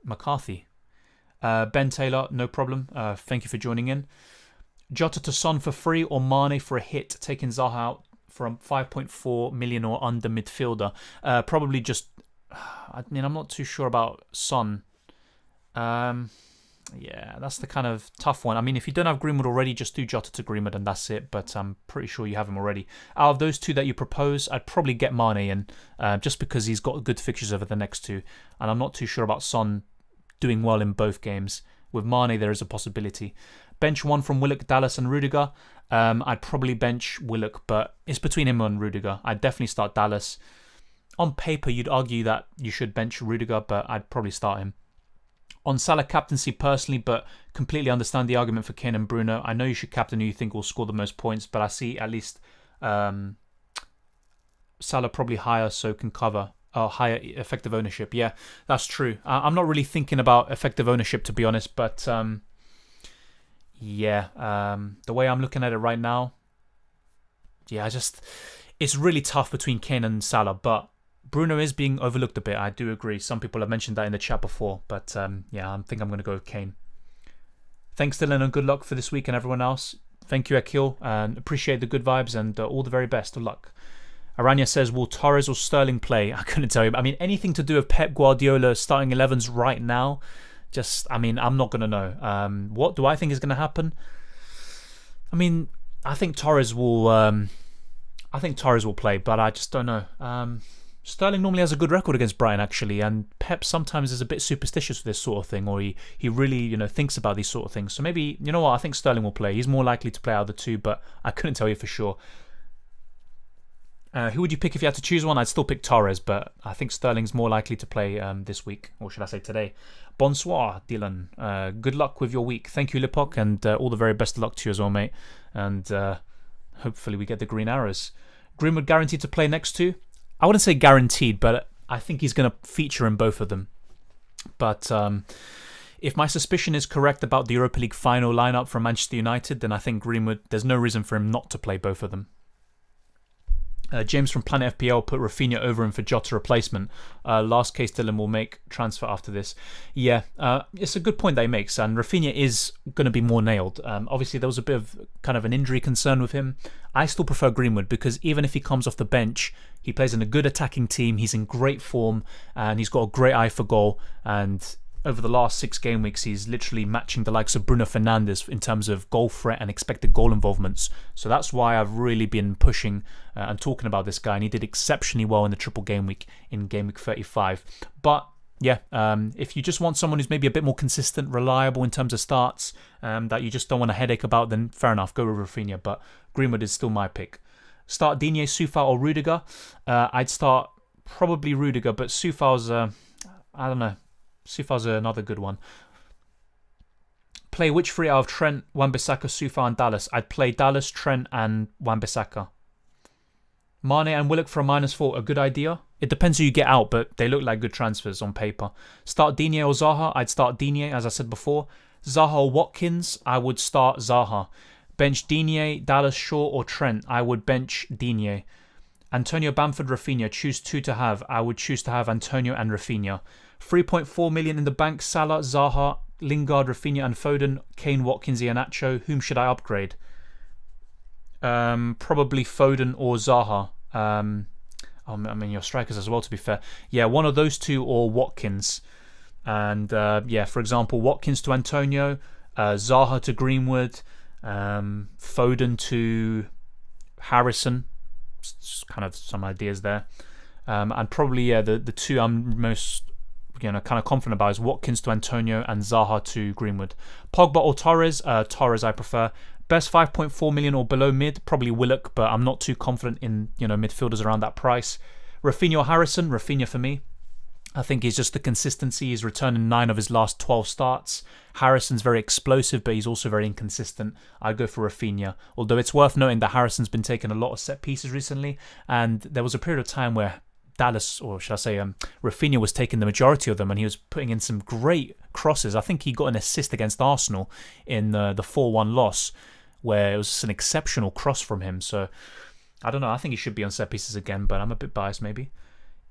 [SPEAKER 1] McCarthy. Ben Taylor, no problem. Thank you for joining in. Jota to Son for free or Mane for a hit, taking Zaha out from 5.4 million or under midfielder. Probably just, I mean, I'm not too sure about Son. Yeah, that's the kind of tough one. I mean, if you don't have Greenwood already, just do Jota to Greenwood and that's it. But I'm pretty sure you have him already. Out of those two that you propose, I'd probably get Mane in, just because he's got good fixtures over the next two. And I'm not too sure about Son doing well in both games. With Mane, there is a possibility. Bench one from Willock, Dallas and Rudiger. I'd probably bench Willock, but it's between him and Rudiger. I'd definitely start Dallas. On paper, you'd argue that you should bench Rudiger, but I'd probably start him. On Salah captaincy personally, but completely understand the argument for Kane and Bruno. I know you should captain who you think will score the most points, but I see at least Salah probably higher, so can cover higher effective ownership. Yeah, that's true. I'm not really thinking about effective ownership, to be honest, but the way I'm looking at it right now, yeah, it's really tough between Kane and Salah, but Bruno is being overlooked a bit. I do agree. Some people have mentioned that in the chat before, but yeah, I think I'm going to go with Kane. Thanks, Dylan, and good luck for this week and everyone else. Thank you, Akil, and appreciate the good vibes and all the very best of luck. Aranya says, will Torres or Sterling play? I couldn't tell you. I mean, anything to do with Pep Guardiola starting 11s right now, I'm not going to know. What do I think is going to happen? I mean, I think Torres will play, but I just don't know. Sterling normally has a good record against Brighton, actually, and Pep sometimes is a bit superstitious with this sort of thing, or he really, thinks about these sort of things. So maybe, you know what, I think Sterling will play. He's more likely to play out of the two, but I couldn't tell you for sure. Who would you pick if you had to choose one? I'd still pick Torres, but I think Sterling's more likely to play this week, or should I say today. Bonsoir, Dylan. Good luck with your week. Thank you, Lipok, and all the very best of luck to you as well, mate. And hopefully we get the green arrows. Greenwood guaranteed to play next two. I wouldn't say guaranteed, but I think he's going to feature in both of them. But if my suspicion is correct about the Europa League final lineup from Manchester United, then I think Greenwood, there's no reason for him not to play both of them. James from Planet FPL put Raphinha over him for Jota replacement. Last case Dylan will make transfer after this. Yeah, it's a good point that he makes, and Raphinha is going to be more nailed. Obviously, there was a bit of kind of an injury concern with him. I still prefer Greenwood because even if he comes off the bench, he plays in a good attacking team. He's in great form, and he's got a great eye for goal. And over the last 6 game weeks, he's literally matching the likes of Bruno Fernandes in terms of goal threat and expected goal involvements. So that's why I've really been pushing and talking about this guy, and he did exceptionally well in the triple game week in game week 35. But yeah, if you just want someone who's maybe a bit more consistent, reliable in terms of starts, that you just don't want a headache about, then fair enough, go with Raphinha. But Greenwood is still my pick. Start Digne, Soufal or Rudiger. I'd start probably Rudiger, but Soufal's, I don't know. Soufal's another good one. Play which 3 out of Trent, Wan-Bissaka, Soufal and Dallas? I'd play Dallas, Trent and Wan-Bissaka. Mane and Willock for a -4, a good idea? It depends who you get out, but they look like good transfers on paper. Start Digne or Zaha? I'd start Digne, as I said before. Zaha or Watkins? I would start Zaha. Bench Digne, Dallas, Shaw or Trent? I would bench Digne. Antonio, Bamford, Raphinha. Choose 2 to have. I would choose to have Antonio and Raphinha. 3.4 million in the bank. Salah, Zaha, Lingard, Raphinha and Foden. Kane, Watkins, Iheanacho. Whom should I upgrade? Probably Foden or Zaha. I mean, your strikers as well, to be fair. Yeah, one of those 2 or Watkins. And yeah, for example, Watkins to Antonio, Zaha to Greenwood, Foden to Harrison. Just kind of some ideas there. And probably, yeah, the 2 I'm most kind of confident about is Watkins to Antonio and Zaha to Greenwood. Pogba or Torres? Torres I prefer. Best 5.4 million or below mid, probably Willock, but I'm not too confident in midfielders around that price. Raphinha or Harrison? Raphinha for me. I think he's just the consistency. He's returned in 9 of his last 12 starts. Harrison's very explosive, but he's also very inconsistent. I'd go for Raphinha. Although it's worth noting that Harrison's been taking a lot of set pieces recently, and there was a period of time where Dallas, or should I say Raphinha, was taking the majority of them, and he was putting in some great crosses. I think he got an assist against Arsenal in the 4-1 loss, where it was just an exceptional cross from him. So I don't know, I think he should be on set pieces again, but I'm a bit biased maybe.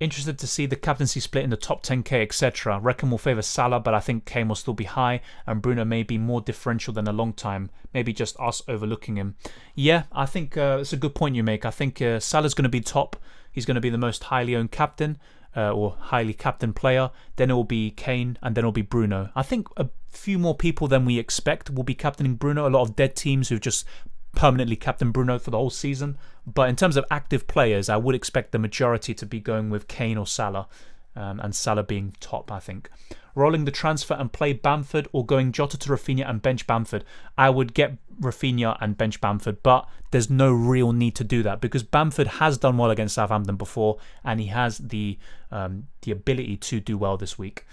[SPEAKER 1] Interested to see the captaincy split in the top 10k, etc. Reckon will favour Salah, but I think Kane will still be high, and Bruno may be more differential than a long time. Maybe just us overlooking him. Yeah, I think it's a good point you make. I think Salah's going to be top. He's going to be the most highly owned captain, or highly captain player. Then it will be Kane, and then it will be Bruno. I think a few more people than we expect will be captaining Bruno. A lot of dead teams who've just permanently captain Bruno for the whole season. But in terms of active players, I would expect the majority to be going with Kane or Salah, and Salah being top, I think. Rolling the transfer and play Bamford, or going Jota to Raphinha and bench Bamford? I would get Raphinha and bench Bamford, but there's no real need to do that because Bamford has done well against Southampton before, and he has the ability to do well this week.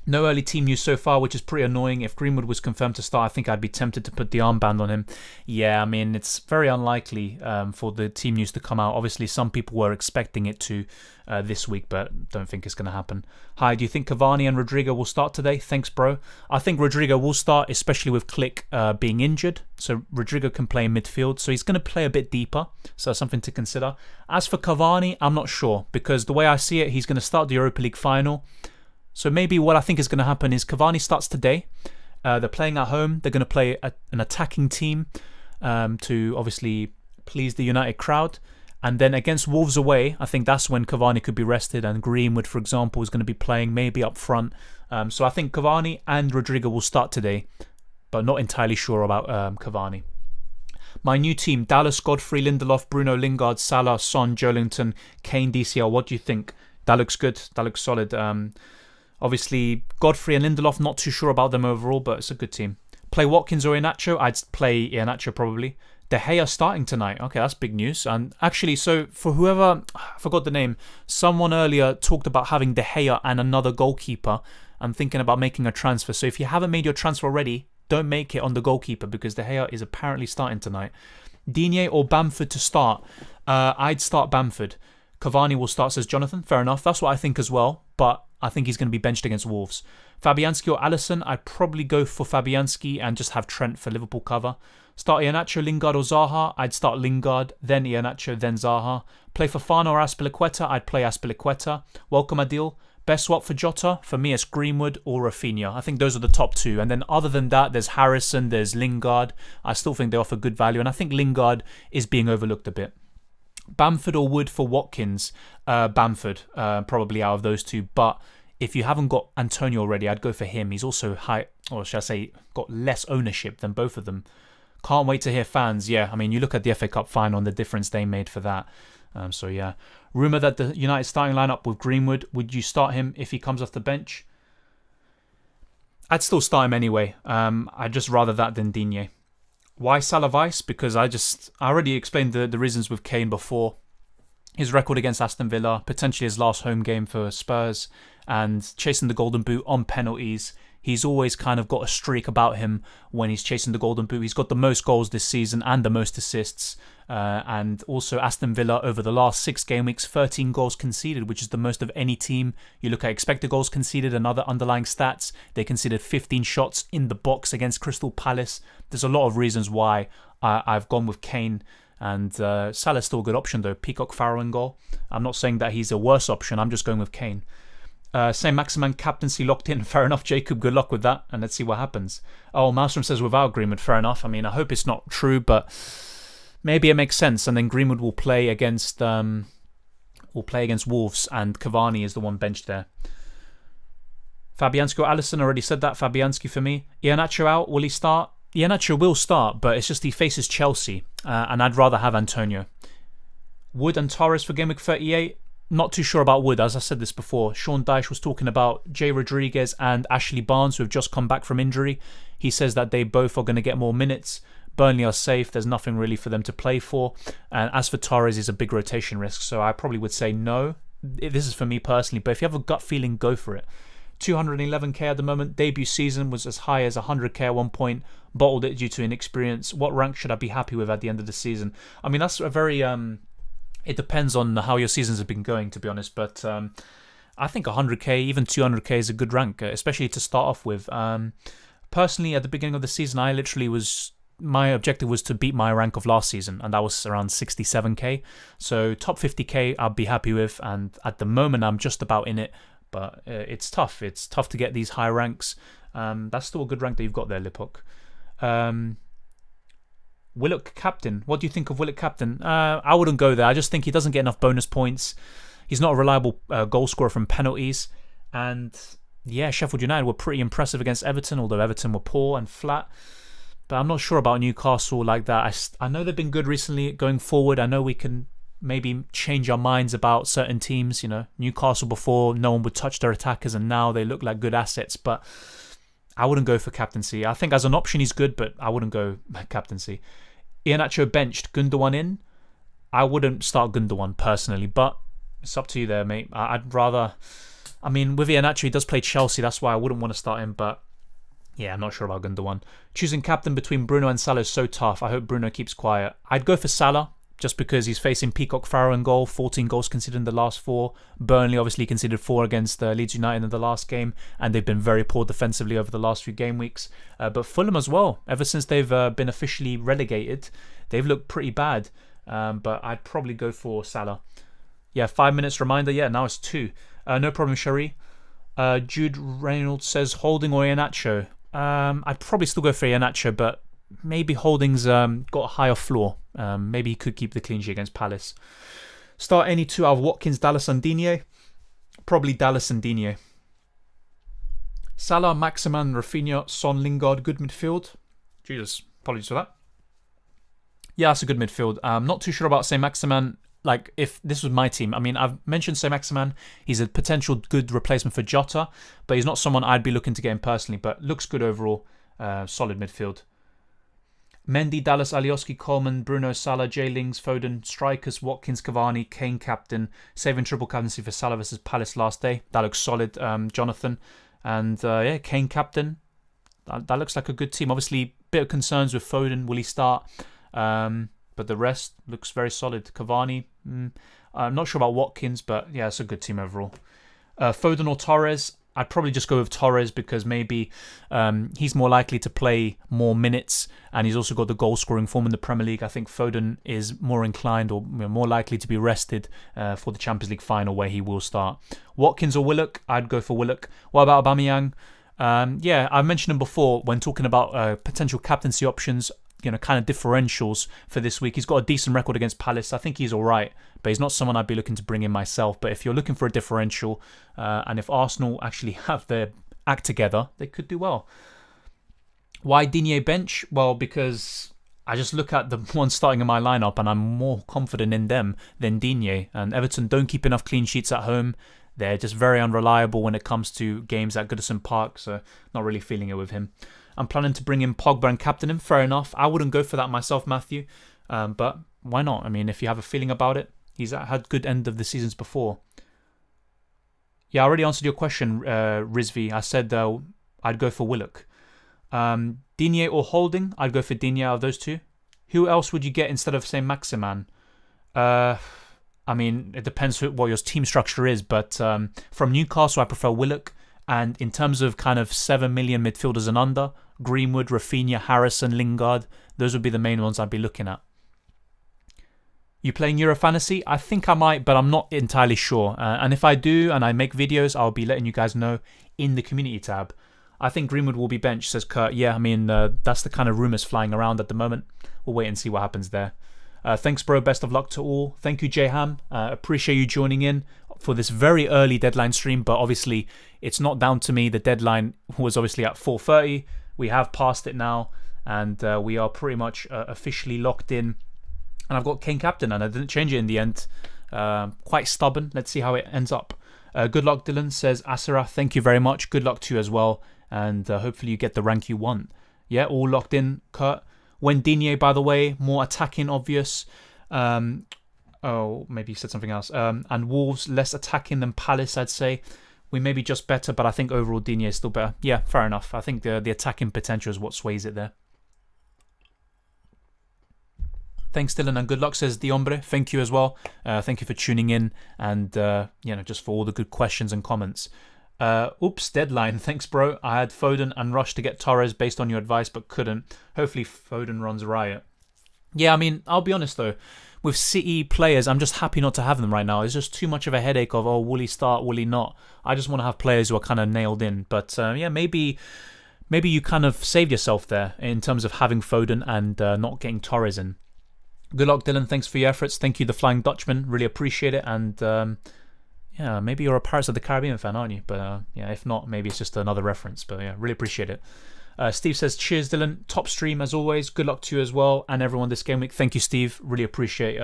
[SPEAKER 1] No early team news so far, which is pretty annoying. If Greenwood was confirmed to start, I think I'd be tempted to put the armband on him. Yeah, I mean, it's very unlikely for the team news to come out. Obviously, some people were expecting it to this week, but don't think it's going to happen. Hi, do you think Cavani and Rodrigo will start today? Thanks, bro. I think Rodrigo will start, especially with Click being injured. So Rodrigo can play in midfield, so he's going to play a bit deeper. So that's something to consider. As for Cavani, I'm not sure, because the way I see it, he's going to start the Europa League final. So maybe what I think is going to happen is Cavani starts today. They're playing at home. They're going to play an attacking team to obviously please the United crowd. And then against Wolves away, I think that's when Cavani could be rested. And Greenwood, for example, is going to be playing maybe up front. So I think Cavani and Rodrigo will start today, but not entirely sure about Cavani. My new team, Dallas, Godfrey, Lindelof, Bruno, Lingard, Salah, Son, Joelinton, Kane, DCL. What do you think? That looks good. That looks solid. Obviously, Godfrey and Lindelof, not too sure about them overall, but it's a good team. Play Watkins or Iheanacho? I'd play Iheanacho probably. De Gea starting tonight. Okay, that's big news. And actually, so for whoever, I forgot the name, someone earlier talked about having De Gea and another goalkeeper and thinking about making a transfer. So if you haven't made your transfer already, don't make it on the goalkeeper because De Gea is apparently starting tonight. Digne or Bamford to start? I'd start Bamford. Cavani will start, says Jonathan. Fair enough. That's what I think as well. But I think he's going to be benched against Wolves. Fabianski or Alisson? I'd probably go for Fabianski and just have Trent for Liverpool cover. Start Iheanacho, Lingard or Zaha? I'd start Lingard, then Iheanacho, then Zaha. Play for Fana or Azpilicueta? I'd play Azpilicueta. Welcome Adil. Best swap for Jota? For me, it's Greenwood or Raphinha. I think those are the top two. And then other than that, there's Harrison, there's Lingard. I still think they offer good value. And I think Lingard is being overlooked a bit. Bamford or Wood for Watkins? Bamford, probably out of those two. But if you haven't got Antonio already, I'd go for him. He's also high, or should I say, got less ownership than both of them. Can't wait to hear fans. Yeah, I mean, you look at the FA Cup final and the difference they made for that. So yeah. Rumour that the United starting lineup with Greenwood, would you start him if he comes off the bench? I'd still start him anyway. I'd just rather that than Digne. Why Salah Vice? Because I already explained the reasons with Kane before. His record against Aston Villa, potentially his last home game for Spurs, and chasing the Golden Boot on penalties. He's always kind of got a streak about him when he's chasing the Golden Boot. He's got the most goals this season and the most assists. And also Aston Villa over the last 6 game weeks, 13 goals conceded, which is the most of any team. You look at expected goals conceded and other underlying stats. They conceded 15 shots in the box against Crystal Palace. There's a lot of reasons why I've gone with Kane. And Salah's still a good option though. Peacock, Farrell in goal. I'm not saying that he's a worse option. I'm just going with Kane. Saint-Maximin captaincy locked in. Fair enough, Jacob. Good luck with that. And let's see what happens. Oh, Maelstrom says without Greenwood. Fair enough. I mean, I hope it's not true, but maybe it makes sense. And then Greenwood will play against Wolves, and Cavani is the one benched there. Fabianski or Alisson? Already said that. Fabianski for me. Iheanacho out. Will he start? Iheanacho will start, but it's just he faces Chelsea, and I'd rather have Antonio. Wood and Torres for Gameweek 38. Not too sure about Wood, as I said this before. Sean Dyche was talking about Jay Rodriguez and Ashley Barnes, who have just come back from injury. He says that they both are going to get more minutes. Burnley are safe. There's nothing really for them to play for. And as for Torres, he's a big rotation risk, so I probably would say no. This is for me personally, but if you have a gut feeling, go for it. 211k at the moment. Debut season was as high as 100k at one point. Bottled it due to inexperience. What rank should I be happy with at the end of the season? I mean, that's a very... it depends on how your seasons have been going, to be honest. But I think 100k, even 200k is a good rank, especially to start off with. Personally, at the beginning of the season, I literally was... My objective was to beat my rank of last season, and that was around 67k. So top 50k I'll be happy with, and at the moment I'm just about in it. But it's tough. It's tough to get these high ranks. That's still a good rank that you've got there, Lipok. Willock captain. What do you think of Willock captain? I wouldn't go there. I just think he doesn't get enough bonus points. He's not a reliable goal scorer from penalties. And yeah, Sheffield United were pretty impressive against Everton, although Everton were poor and flat. But I'm not sure about Newcastle like that. I know they've been good recently going forward. I know we can maybe change our minds about certain teams. You know, Newcastle before, no one would touch their attackers, and now they look like good assets. But I wouldn't go for captaincy. I think as an option he's good, but I wouldn't go captaincy. Iheanacho benched, Gundogan in. I wouldn't start Gundogan personally, but it's up to you there, mate. I'd rather... I mean, with Iheanacho, he does play Chelsea. That's why I wouldn't want to start him, but yeah, I'm not sure about Gundogan. Choosing captain between Bruno and Salah is so tough. I hope Bruno keeps quiet. I'd go for Salah, just because he's facing Peacock, Farrell in goal, 14 goals conceded in the last 4. Burnley obviously conceded 4 against Leeds United in the last game, and they've been very poor defensively over the last few game weeks. But Fulham as well, ever since they've been officially relegated, they've looked pretty bad. But I'd probably go for Salah. Yeah, 5 minutes reminder. Yeah, now it's 2. No problem, Shari. Jude Reynolds says Holding or Iheanacho. I'd probably still go for Iheanacho, but maybe Holding's got a higher floor. Maybe he could keep the clean sheet against Palace. Start any 2 out of Watkins, Dallas and Digne. Probably Dallas and Digne. Salah, Maximin, Raphinha, Son, Lingard, good midfield. Jesus, apologies for that. Yeah, that's a good midfield. I'm not too sure about Saint-Maximin. Like, if this was my team, I mean, I've mentioned Saint-Maximin. He's a potential good replacement for Jota, but he's not someone I'd be looking to get in personally, but looks good overall. Solid midfield. Mendy, Dallas, Alioski, Coleman, Bruno, Salah, Jay Lings, Foden, strikers, Watkins, Cavani, Kane captain, saving triple captaincy for Salah versus Palace last day. That looks solid, Jonathan. And yeah, Kane captain. That looks like a good team. Obviously, bit of concerns with Foden. Will he start? But the rest looks very solid. Cavani, I'm not sure about Watkins, but yeah, it's a good team overall. Foden or Torres? I'd probably just go with Torres because maybe he's more likely to play more minutes, and he's also got the goal-scoring form in the Premier League. I think Foden is more inclined or more likely to be rested for the Champions League final where he will start. Watkins or Willock? I'd go for Willock. What about Aubameyang? Yeah, I mentioned him before when talking about potential captaincy options, kind of differentials for this week. He's got a decent record against Palace. I think he's all right, but he's not someone I'd be looking to bring in myself. But if you're looking for a differential, and if Arsenal actually have their act together, they could do well. Why Digne bench? Well, because I just look at the ones starting in my lineup and I'm more confident in them than Digne. And Everton don't keep enough clean sheets at home. They're just very unreliable when it comes to games at Goodison Park, so not really feeling it with him. I'm planning to bring in Pogba and captain him. Fair enough. I wouldn't go for that myself, Matthew. But why not? I mean, if you have a feeling about it, he's had good end of the seasons before. Yeah, I already answered your question, Rizvi. I said I'd go for Willock. Digne or Holding? I'd go for Digne out of those two. Who else would you get instead of, say, Maximan? I mean, it depends what your team structure is, but from Newcastle, I prefer Willock. And in terms of kind of 7 million midfielders and under, Greenwood, Raphinha, Harrison, Lingard, those would be the main ones I'd be looking at. You playing Euro Fantasy? I think I might, but I'm not entirely sure. And if I do and I make videos, I'll be letting you guys know in the community tab. I think Greenwood will be benched, says Kurt. Yeah, I mean, that's the kind of rumours flying around at the moment. We'll wait and see what happens there. Thanks, bro. Best of luck to all. Thank you, Jayham. Appreciate you joining in for this very early deadline stream, but obviously it's not down to me. The deadline was obviously at 4:30. We have passed it now, and we are pretty much officially locked in. And I've got Kane captain, and I didn't change it in the end. Quite stubborn. Let's see how it ends up. Good luck, Dylan, says Asera. Thank you very much. Good luck to you as well, and hopefully you get the rank you want. Yeah, all locked in, Kurt. When Digne, by the way, more attacking, obvious. Maybe you said something else. And Wolves, less attacking than Palace, I'd say. We may be just better, but I think overall Digne is still better. Yeah, fair enough. I think the attacking potential is what sways it there. Thanks, Dylan, and good luck, says Diombre. Thank you as well. Thank you for tuning in and just for all the good questions and comments. Deadline. Thanks, bro. I had Foden and Rush to get Torres based on your advice, but couldn't. Hopefully Foden runs riot. Yeah, I mean, I'll be honest though. With City players, I'm just happy not to have them right now. It's just too much of a headache of, will he start, will he not? I just want to have players who are kind of nailed in. But maybe you kind of saved yourself there in terms of having Foden and not getting Torres in. Good luck, Dylan. Thanks for your efforts. Thank you, the Flying Dutchman. Really appreciate it. And maybe you're a Pirates of the Caribbean fan, aren't you? But if not, maybe it's just another reference. But yeah, really appreciate it. Steve says, cheers, Dylan. Top stream as always. Good luck to you as well and everyone this game week. Thank you, Steve. Really appreciate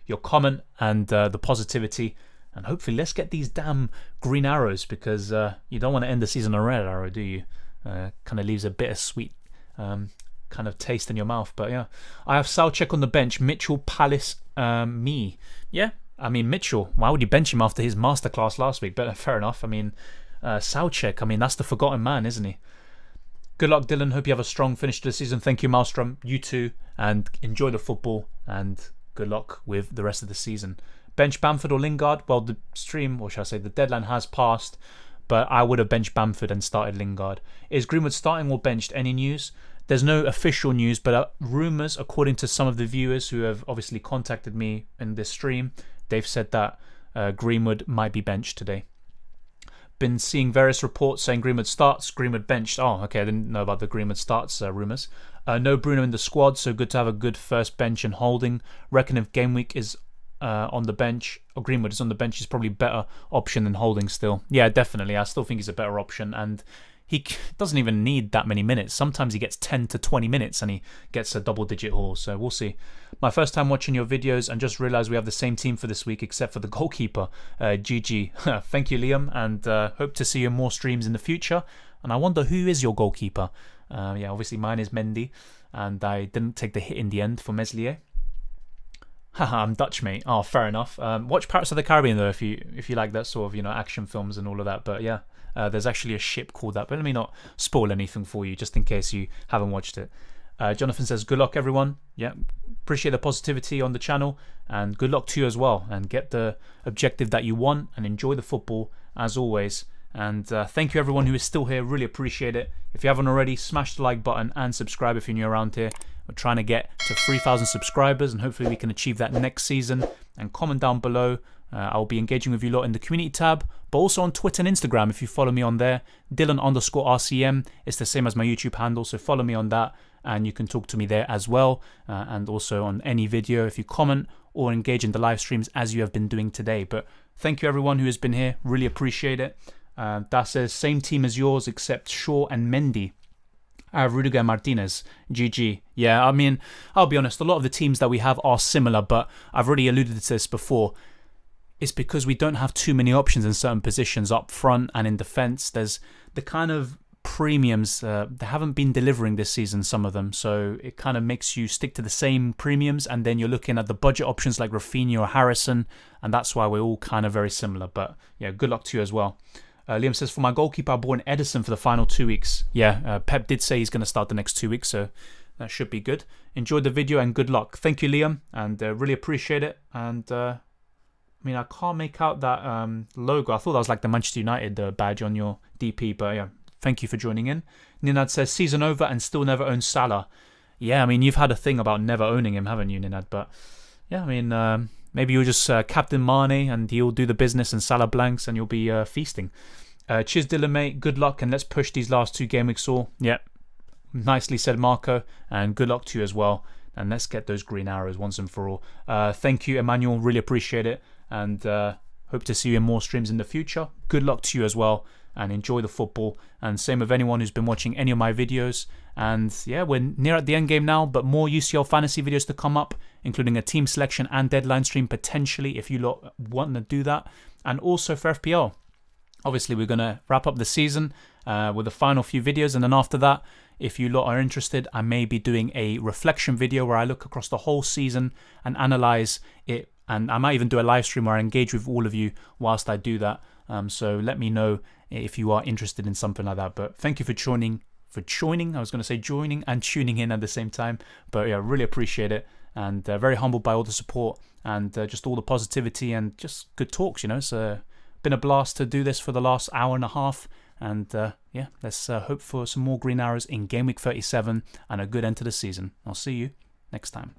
[SPEAKER 1] your comment and the positivity. And hopefully, let's get these damn green arrows because you don't want to end the season on a red arrow, do you? Kind of leaves a bittersweet kind of taste in your mouth. But yeah, I have Soucek on the bench. Mitchell, Palace, me. Yeah, I mean, Mitchell, why would you bench him after his masterclass last week? But fair enough. I mean, Soucek, I mean, that's the forgotten man, isn't he? Good luck, Dylan. Hope you have a strong finish to the season. Thank you, Maelstrom. You too. And enjoy the football. And good luck with the rest of the season. Bench Bamford or Lingard? Well, the stream, or should I say, the deadline has passed. But I would have benched Bamford and started Lingard. Is Greenwood starting or benched? Any news? There's no official news, but rumours, according to some of the viewers who have obviously contacted me in this stream, they've said that Greenwood might be benched today. Been seeing various reports saying Greenwood starts, Greenwood benched. Oh, okay, I didn't know about the Greenwood starts rumours. No Bruno in the squad, so good to have a good first bench and Holding. Reckon if Gameweek is on the bench, or Greenwood is on the bench, he's probably a better option than Holding still. Yeah, definitely. I still think he's a better option, and he doesn't even need that many minutes. Sometimes he gets 10 to 20 minutes and he gets a double-digit haul, so we'll see. My first time watching your videos and just realised we have the same team for this week except for the goalkeeper. GG. Thank you, Liam, and hope to see you in more streams in the future. And I wonder who is your goalkeeper? Obviously mine is Mendy, and I didn't take the hit in the end for Meslier. Haha, I'm Dutch, mate. Oh, fair enough. Watch Pirates of the Caribbean, though, if you like that sort of, action films and all of that. But yeah, there's actually a ship called that. But let me not spoil anything for you, just in case you haven't watched it. Jonathan says, good luck, everyone. Yeah, appreciate the positivity on the channel, and good luck to you as well. And get the objective that you want, and enjoy the football as always. And thank you, everyone who is still here. Really appreciate it. If you haven't already, smash the like button and subscribe if you're new around here. We're trying to get to 3,000 subscribers, and hopefully we can achieve that next season. And comment down below. I'll be engaging with you lot in the community tab, but also on Twitter and Instagram if you follow me on there. Dylan_RCM. It's the same as my YouTube handle, so follow me on that, and you can talk to me there as well. And also on any video if you comment or engage in the live streams as you have been doing today. But thank you, everyone who has been here. Really appreciate it. That says, same team as yours except Shaw and Mendy. I have Rudiger Martinez. GG. Yeah, I mean, I'll be honest, a lot of the teams that we have are similar, but I've already alluded to this before. It's because we don't have too many options in certain positions up front and in defence. There's the kind of premiums, they haven't been delivering this season, some of them. So it kind of makes you stick to the same premiums, and then you're looking at the budget options like Raphinha or Harrison, and that's why we're all kind of very similar. But yeah, good luck to you as well. Liam says, for my goalkeeper, I bought an Edison for the final 2 weeks. Yeah, Pep did say he's going to start the next 2 weeks, so that should be good. Enjoyed the video and good luck. Thank you, Liam, and really appreciate it. And I mean, I can't make out that logo. I thought that was like the Manchester United badge on your DP, but yeah, thank you for joining in. Ninad says, season over and still never owned Salah. Yeah, I mean, you've had a thing about never owning him, haven't you, Ninad? But yeah, I mean, maybe you'll just Captain Mane and he'll do the business and Salah blanks and you'll be feasting. Cheers, Dylan, mate. Good luck, and let's push these last 2 game weeks all. Yep, nicely said, Marco, and good luck to you as well. And let's get those green arrows once and for all. Thank you, Emmanuel. Really appreciate it. And hope to see you in more streams in the future. Good luck to you as well, and enjoy the football. And same with anyone who's been watching any of my videos. And yeah, we're near at the end game now, but more UCL fantasy videos to come up, including a team selection and deadline stream potentially if you lot want to do that. And also for FPL. Obviously, we're going to wrap up the season with the final few videos, and then after that, if you lot are interested, I may be doing a reflection video where I look across the whole season and analyze it, and I might even do a live stream where I engage with all of you whilst I do that. So let me know if you are interested in something like that. But thank you for joining. I was going to say joining and tuning in at the same time. But yeah, really appreciate it, and very humbled by all the support and just all the positivity and just good talks. You know, it's been a blast to do this for the last hour and a half. And yeah, let's hope for some more green arrows in Game Week 37 and a good end to the season. I'll see you next time.